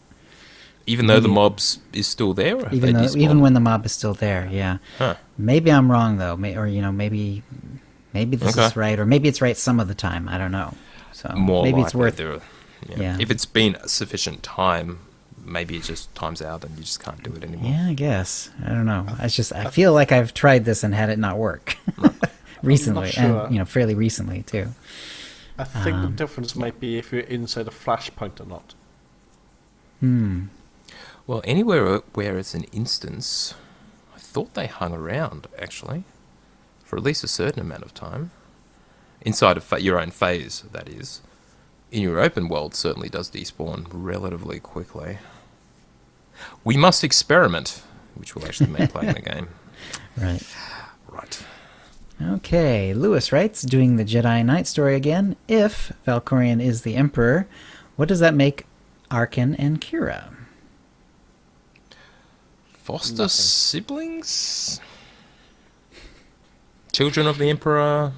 even though the mobs is still there, or even when the mob is still there, yeah. Huh. Maybe I'm wrong though, maybe this Okay. is right, or maybe it's right some of the time. I don't know. So more maybe likely it's worth. there are- Yeah. If it's been sufficient time, maybe it just times out and you just can't do it anymore. Yeah, I guess. I don't know. I feel like I've tried this and had it not work recently, sure. and fairly recently too. I think the difference might be if you're inside a flashpoint or not. Well, anywhere where it's an instance, I thought they hung around, actually, for at least a certain amount of time. Inside of your own phase, that is. In your open world, certainly does despawn relatively quickly. We must experiment, which will actually make playing the game. Right. Right. Okay, Lewis writes, doing the Jedi Knight story again. If Valkorion is the Emperor, what does that make Arkin and Kira? Foster Nothing. siblings? Children of the Emperor?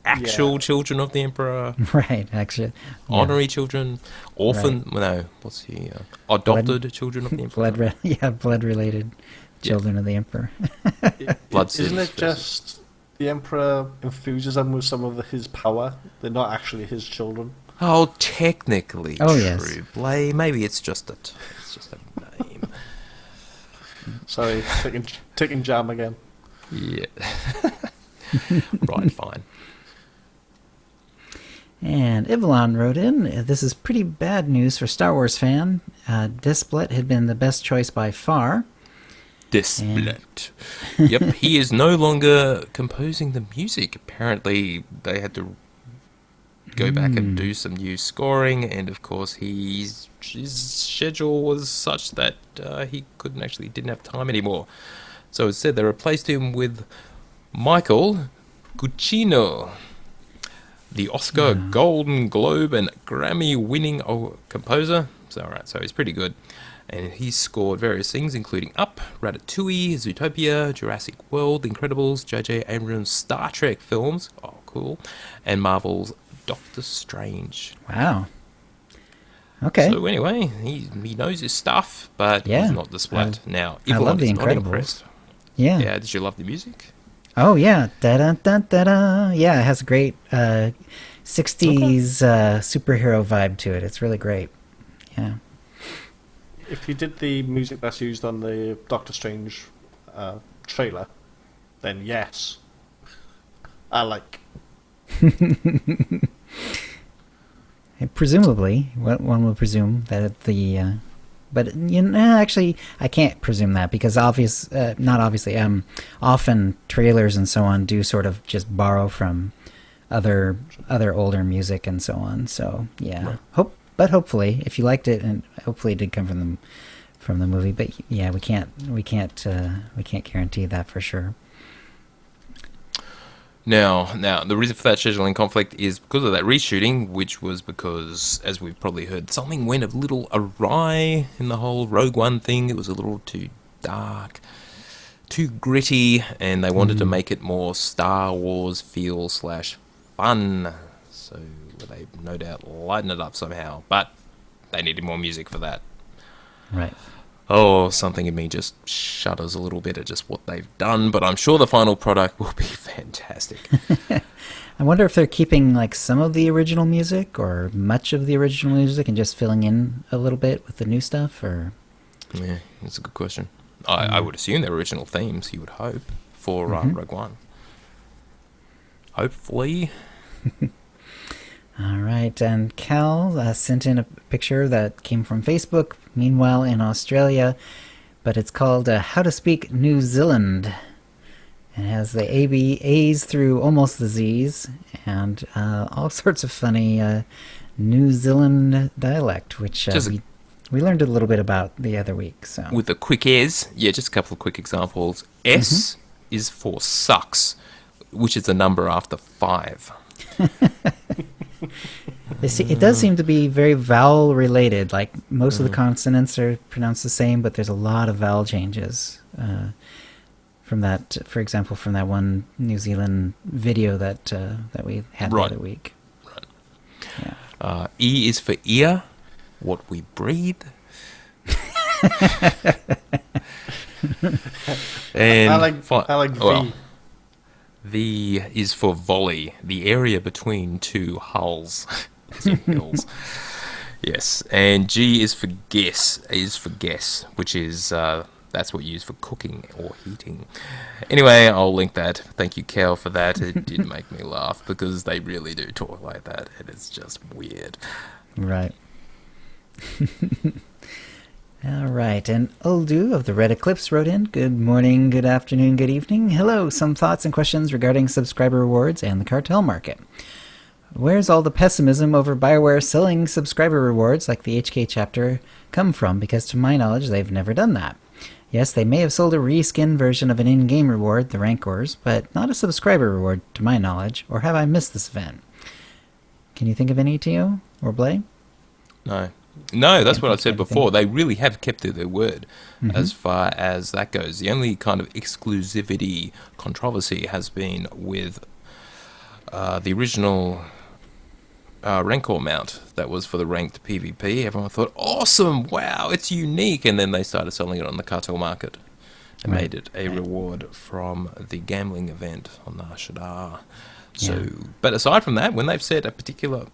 Actual children of the Emperor? Right, actually. Yeah. Honorary children? Orphan? No, what's he? Adopted children of the Emperor? Blood-related children of the Emperor. Blood Isn't it sisters. just the Emperor infuses them with some of his power? They're not actually his children. Oh, technically Oh, true. yes. Blay, maybe it's just a name. Sorry, taking jam again. Yeah. Right, fine. And Ivalon wrote in, this is pretty bad news for Star Wars fan. Displet had been the best choice by far. Displet. Yep, he is no longer composing the music. Apparently, they had to go back and do some new scoring, and of course, his schedule was such that he didn't have time anymore. So instead, they replaced him with Michael Giacchino, the Oscar, Golden Globe, and Grammy-winning composer. So he's pretty good. And he's scored various things, including Up, Ratatouille, Zootopia, Jurassic World, The Incredibles, J.J. Abrams' Star Trek films, oh cool, and Marvel's Doctor Strange. Wow. Okay. So anyway, he knows his stuff, but he's not displayed. Now, I love The is not Incredibles. impressed. Yeah. Yeah, did you love the music? Oh, yeah. Da-da-da-da-da. Yeah, it has a great 60s superhero vibe to it. It's really great. Yeah. If you did the music that's used on the Doctor Strange trailer, then yes. I like. Presumably, one would presume that but actually, I can't presume that because often trailers and so on do sort of just borrow from other older music and so on. So yeah, right. But hopefully, if you liked it, and hopefully it did come from the movie. But yeah, we can't guarantee that for sure. Now, the reason for that scheduling conflict is because of that reshooting, which was because, as we've probably heard, something went a little awry in the whole Rogue One thing. It was a little too dark, too gritty, and they wanted to make it more Star Wars feel / fun. So they no doubt lighten it up somehow, but they needed more music for that. Right. Oh, something in me just shudders a little bit at just what they've done, but I'm sure the final product will be fantastic. I wonder if they're keeping like some of the original music or much of the original music and just filling in a little bit with the new stuff, or... Yeah, that's a good question. I would assume they're original themes, you would hope, for Rogue One. Hopefully. All right, and Cal sent in a picture that came from Facebook, meanwhile in Australia, but it's called How to Speak New Zealand. It has the A's through almost the Z's, and all sorts of funny New Zealand dialect, which we learned a little bit about the other week. So with the quick A's, just a couple of quick examples. S is for sucks, which is a number after 5. It does seem to be very vowel related. Like most of the consonants are pronounced the same, but there's a lot of vowel changes. From that, for example, from that one New Zealand video that we had the other week. Right. Yeah. E is for ear, what we breathe. And I like V. Well, V is for volley, the area between two hulls. Hills. Yes, and G is for guess, which is that's what you use for cooking or heating. Anyway, I'll link that. Thank you, Cal, for that. It did make me laugh because they really do talk like that, and it's just weird. Right. All right, and Uldu of the Red Eclipse wrote in, good morning, good afternoon, good evening. Hello, some thoughts and questions regarding subscriber rewards and the cartel market. Where's all the pessimism over BioWare selling subscriber rewards like the HK chapter come from? Because to my knowledge, they've never done that. Yes, they may have sold a reskin version of an in-game reward, the Rancors, but not a subscriber reward to my knowledge, or have I missed this event? Can you think of any, Tio or Blay? No, that's what I said before. They really have kept to their word as far as that goes. The only kind of exclusivity controversy has been with the original Rancor mount that was for the ranked PvP. Everyone thought, awesome, wow, it's unique. And then they started selling it on the cartel market and made it a reward from the gambling event on the Shadar. So, but aside from that, when they've said a particular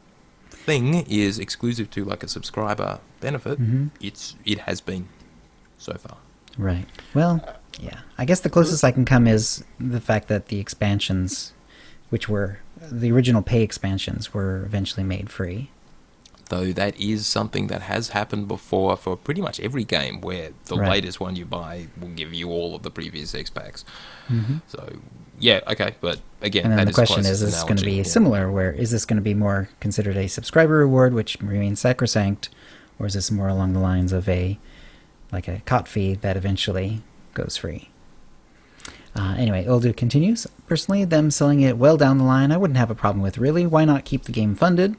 thing is exclusive to like a subscriber benefit, it has been so far. Right. Well, Yeah, I guess the closest I can come is the fact that the expansions, which were the original pay expansions, were eventually made free. Though that is something that has happened before for pretty much every game, where the latest one you buy will give you all of the previous X packs. Mm-hmm. So, yeah, okay, but again, and then that the is question the is this closest going to be analogy, similar? Where is this going to be more considered a subscriber reward, which remains sacrosanct, or is this more along the lines of a COT fee that eventually goes free? Anyway, Uldu continues. Personally, them selling it well down the line, I wouldn't have a problem with, really. Why not keep the game funded?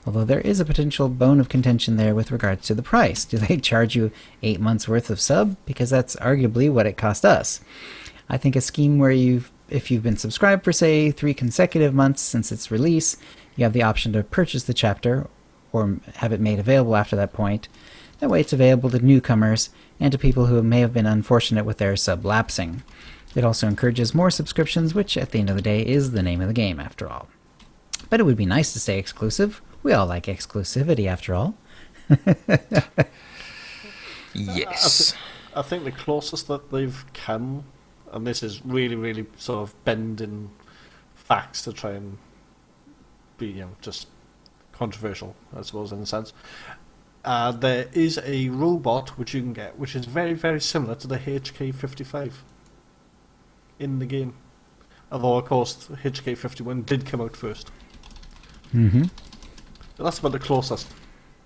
Although there is a potential bone of contention there with regards to the price. Do they charge you 8 months worth of sub? Because that's arguably what it cost us. I think a scheme where if you've been subscribed for, say, 3 consecutive months since its release, you have the option to purchase the chapter or have it made available after that point. That way it's available to newcomers and to people who may have been unfortunate with their sub lapsing. It also encourages more subscriptions, which at the end of the day is the name of the game after all. But it would be nice to stay exclusive. We all like exclusivity after all. Yes. I think the closest that they've come, and this is really, really sort of bending facts to try and be, just controversial, I suppose, in a sense. There is a robot which you can get, which is very, very similar to the HK55 in the game. Although, of course, HK51 did come out first. Mm-hmm. So that's about the closest.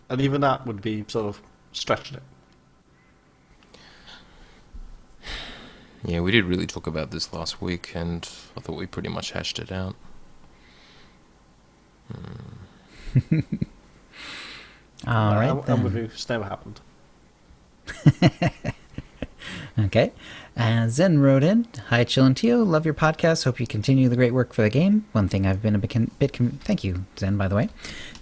And even that would be sort of stretching it. Yeah, we did really talk about this last week, and I thought we pretty much hashed it out. All right, I'm with you. It's never happened. Okay. Zen wrote in, "Hi, Chill and Tio. Love your podcast. Hope you continue the great work for the game. One thing I've been a bit thank you, Zen, by the way.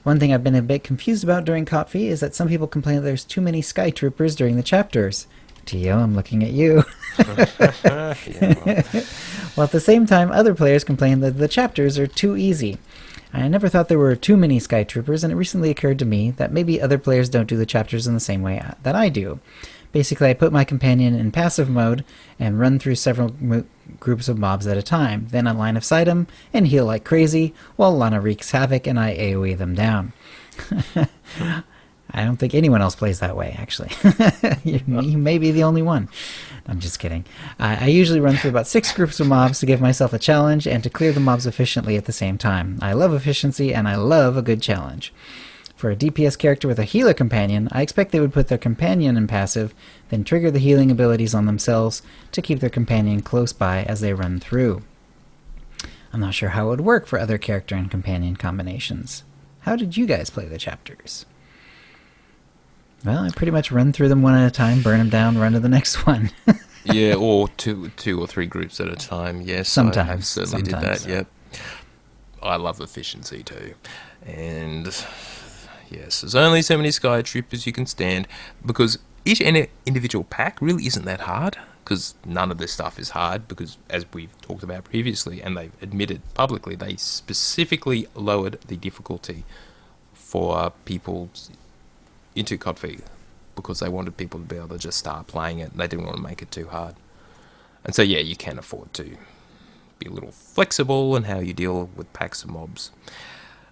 One thing I've been a bit confused about during Kotfi is that some people complain that there's too many Sky Troopers during the chapters. Tio, I'm looking at you. While at the same time, other players complain that the chapters are too easy. I never thought there were too many Sky Troopers, and it recently occurred to me that maybe other players don't do the chapters in the same way that I do. Basically, I put my companion in passive mode and run through several groups of mobs at a time. Then I line of sight them and heal like crazy, while Lana wreaks havoc and I AoE them down." I don't think anyone else plays that way, actually. You may be the only one. I'm just kidding. I usually run through about 6 groups of mobs to give myself a challenge and to clear the mobs efficiently at the same time. I love efficiency and I love a good challenge. For a DPS character with a healer companion, I expect they would put their companion in passive, then trigger the healing abilities on themselves to keep their companion close by as they run through. I'm not sure how it would work for other character and companion combinations. How did you guys play the chapters? Well, I pretty much run through them one at a time, burn them down, run to the next one. Yeah, or two or three groups at a time. Yes, sometimes. I have certainly did that. So. Yep. I love efficiency too, and yes, there's only so many Sky Troopers you can stand because each individual pack really isn't that hard. Because none of this stuff is hard. Because as we've talked about previously, and they've admitted publicly, they specifically lowered the difficulty for people into Codfig because they wanted people to be able to just start playing it and they didn't want to make it too hard. And so yeah, you can afford to be a little flexible in how you deal with packs of mobs.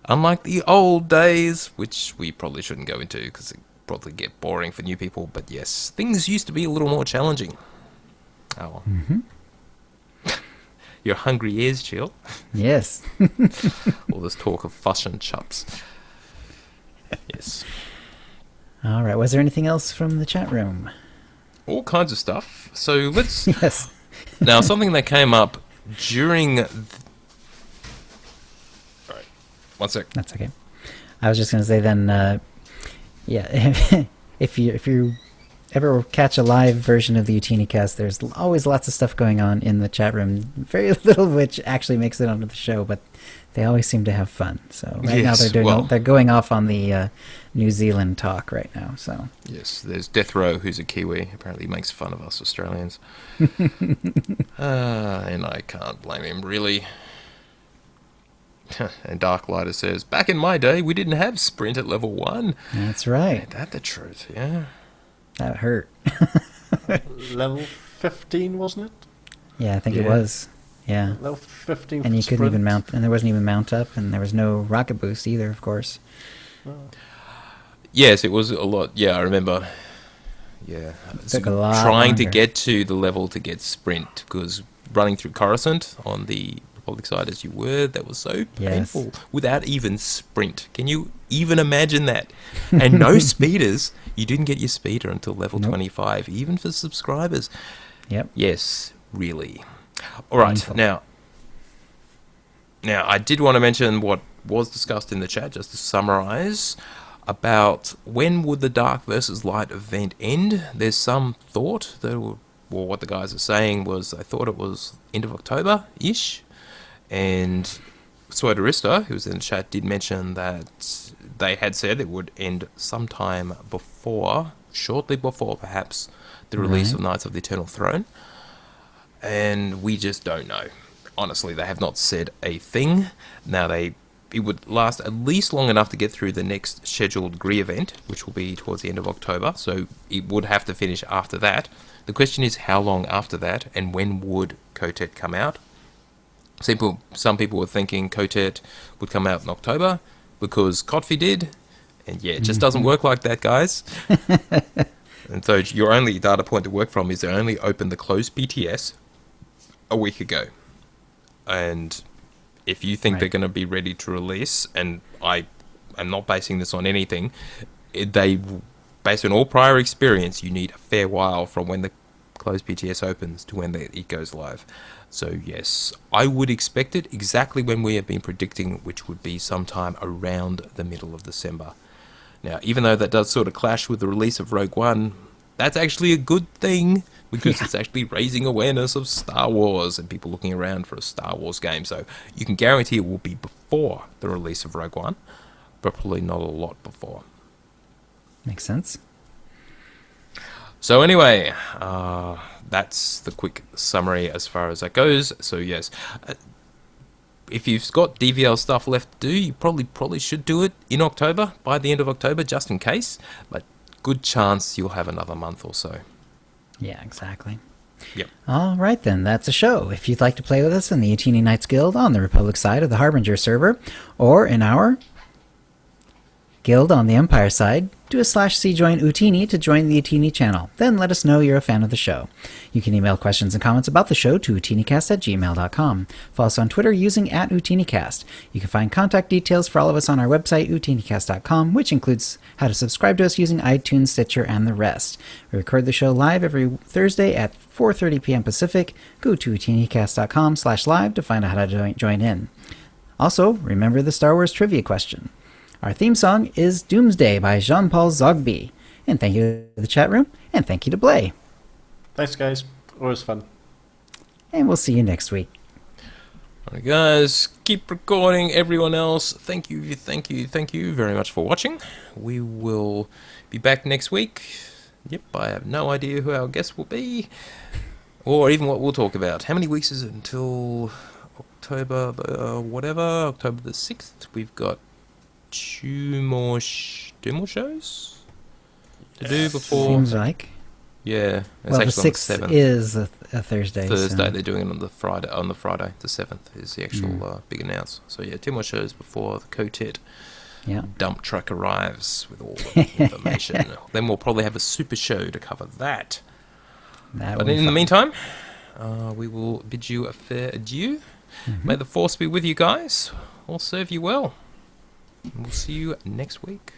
Unlike the old days, which we probably shouldn't go into because it probably get boring for new people, but yes, things used to be a little more challenging. Oh. Mm-hmm. Your hungry ears, Chill. Yes. All this talk of fuss and chups. Yes. All right. Was there anything else from the chat room? All kinds of stuff. So let's... Yes. Now, something that came up during... All right. One sec. That's okay. I was just going to say then, yeah, if you ever catch a live version of the OotiniCast, there's always lots of stuff going on in the chat room. Very little of which actually makes it onto the show, but they always seem to have fun. So right now they're going off on the New Zealand talk right now. So yes, there's Death Row, who's a Kiwi. Apparently makes fun of us Australians. And I can't blame him, really. And Darklighter says, back in my day, we didn't have sprint at level 1. That's right. Ain't that the truth, yeah. That hurt. Level 15, wasn't it? Yeah, I think it was. Yeah. Level 15 And you sprint. couldn't even mount, and there wasn't even mount up, and there was no rocket boost either, of course. Oh. Yes, it was a lot. Yeah, I remember. Yeah, It took a lot trying longer. to get to the level to get sprint, because running through Coruscant on the Republic side as you were, that was so painful without even sprint. Can you even imagine that? And no speeders. You didn't get your speeder until level 25, even for subscribers. Yep. Yes, really. All right, Painful. now I did want to mention what was discussed in the chat, just to summarize, about when would the Dark versus Light event end. There's some thought that, what the guys are saying was, they thought it was end of October-ish, and Swoderista, who was in the chat, did mention that they had said it would end sometime before, shortly before perhaps, the release of Knights of the Eternal Throne. And we just don't know. Honestly, they have not said a thing. Now, it would last at least long enough to get through the next scheduled GRE event, which will be towards the end of October, so it would have to finish after that. The question is how long after that, and when would Kotet come out? Some people were thinking Kotet would come out in October, because Kotfi did, and yeah, it just doesn't work like that, guys. And so your only data point to work from is they only opened the closed BTS a week ago. And if you think they're going to be ready to release, and I am not basing this on anything, based on all prior experience, you need a fair while from when the closed BTS opens to when it goes live. So yes, I would expect it exactly when we have been predicting, which would be sometime around the middle of December. Now, even though that does sort of clash with the release of Rogue One, that's actually a good thing, because it's actually raising awareness of Star Wars and people looking around for a Star Wars game. So you can guarantee it will be before the release of Rogue One, but probably not a lot before. Makes sense. So anyway, that's the quick summary as far as that goes. So yes, if you've got DVL stuff left to do, you probably should do it in October, by the end of October, just in case. But good chance you'll have another month or so. Yeah, exactly. Yep. All right, then. That's a show. If you'd like to play with us in the Utini Knights Guild on the Republic side of the Harbinger server, or in our Guild on the Empire side, do a /c join Utini to join the Utini channel. Then let us know you're a fan of the show. You can email questions and comments about the show to utinicast@gmail.com. Follow us on Twitter using @utinicast. You can find contact details for all of us on our website, utinicast.com, which includes how to subscribe to us using iTunes, Stitcher, and the rest. We record the show live every Thursday at 4:30 p.m. Pacific. Go to utinicast.com/live to find out how to join in. Also, remember the Star Wars trivia question. Our theme song is Doomsday by Jean-Paul Zogby. And thank you to the chat room, and thank you to Blay. Thanks, guys. Always fun. And we'll see you next week. Alright guys, keep recording. Everyone else, thank you very much for watching. We will be back next week. Yep, I have no idea who our guest will be, or even what we'll talk about. How many weeks is it until October, October the 6th? We've got two more shows to do before. Seems like. Yeah, it's Well, the actually 6th on the 7th. is a Thursday. Thursday, So. they're doing it on the Friday. On the Friday, the 7th is the actual big announce. So yeah, two more shows before the Kotet dump truck arrives with all the information. Then we'll probably have a super show to cover that. But in the meantime, we will bid you a fair adieu. May the force be with you guys. All serve you well. We'll see you next week.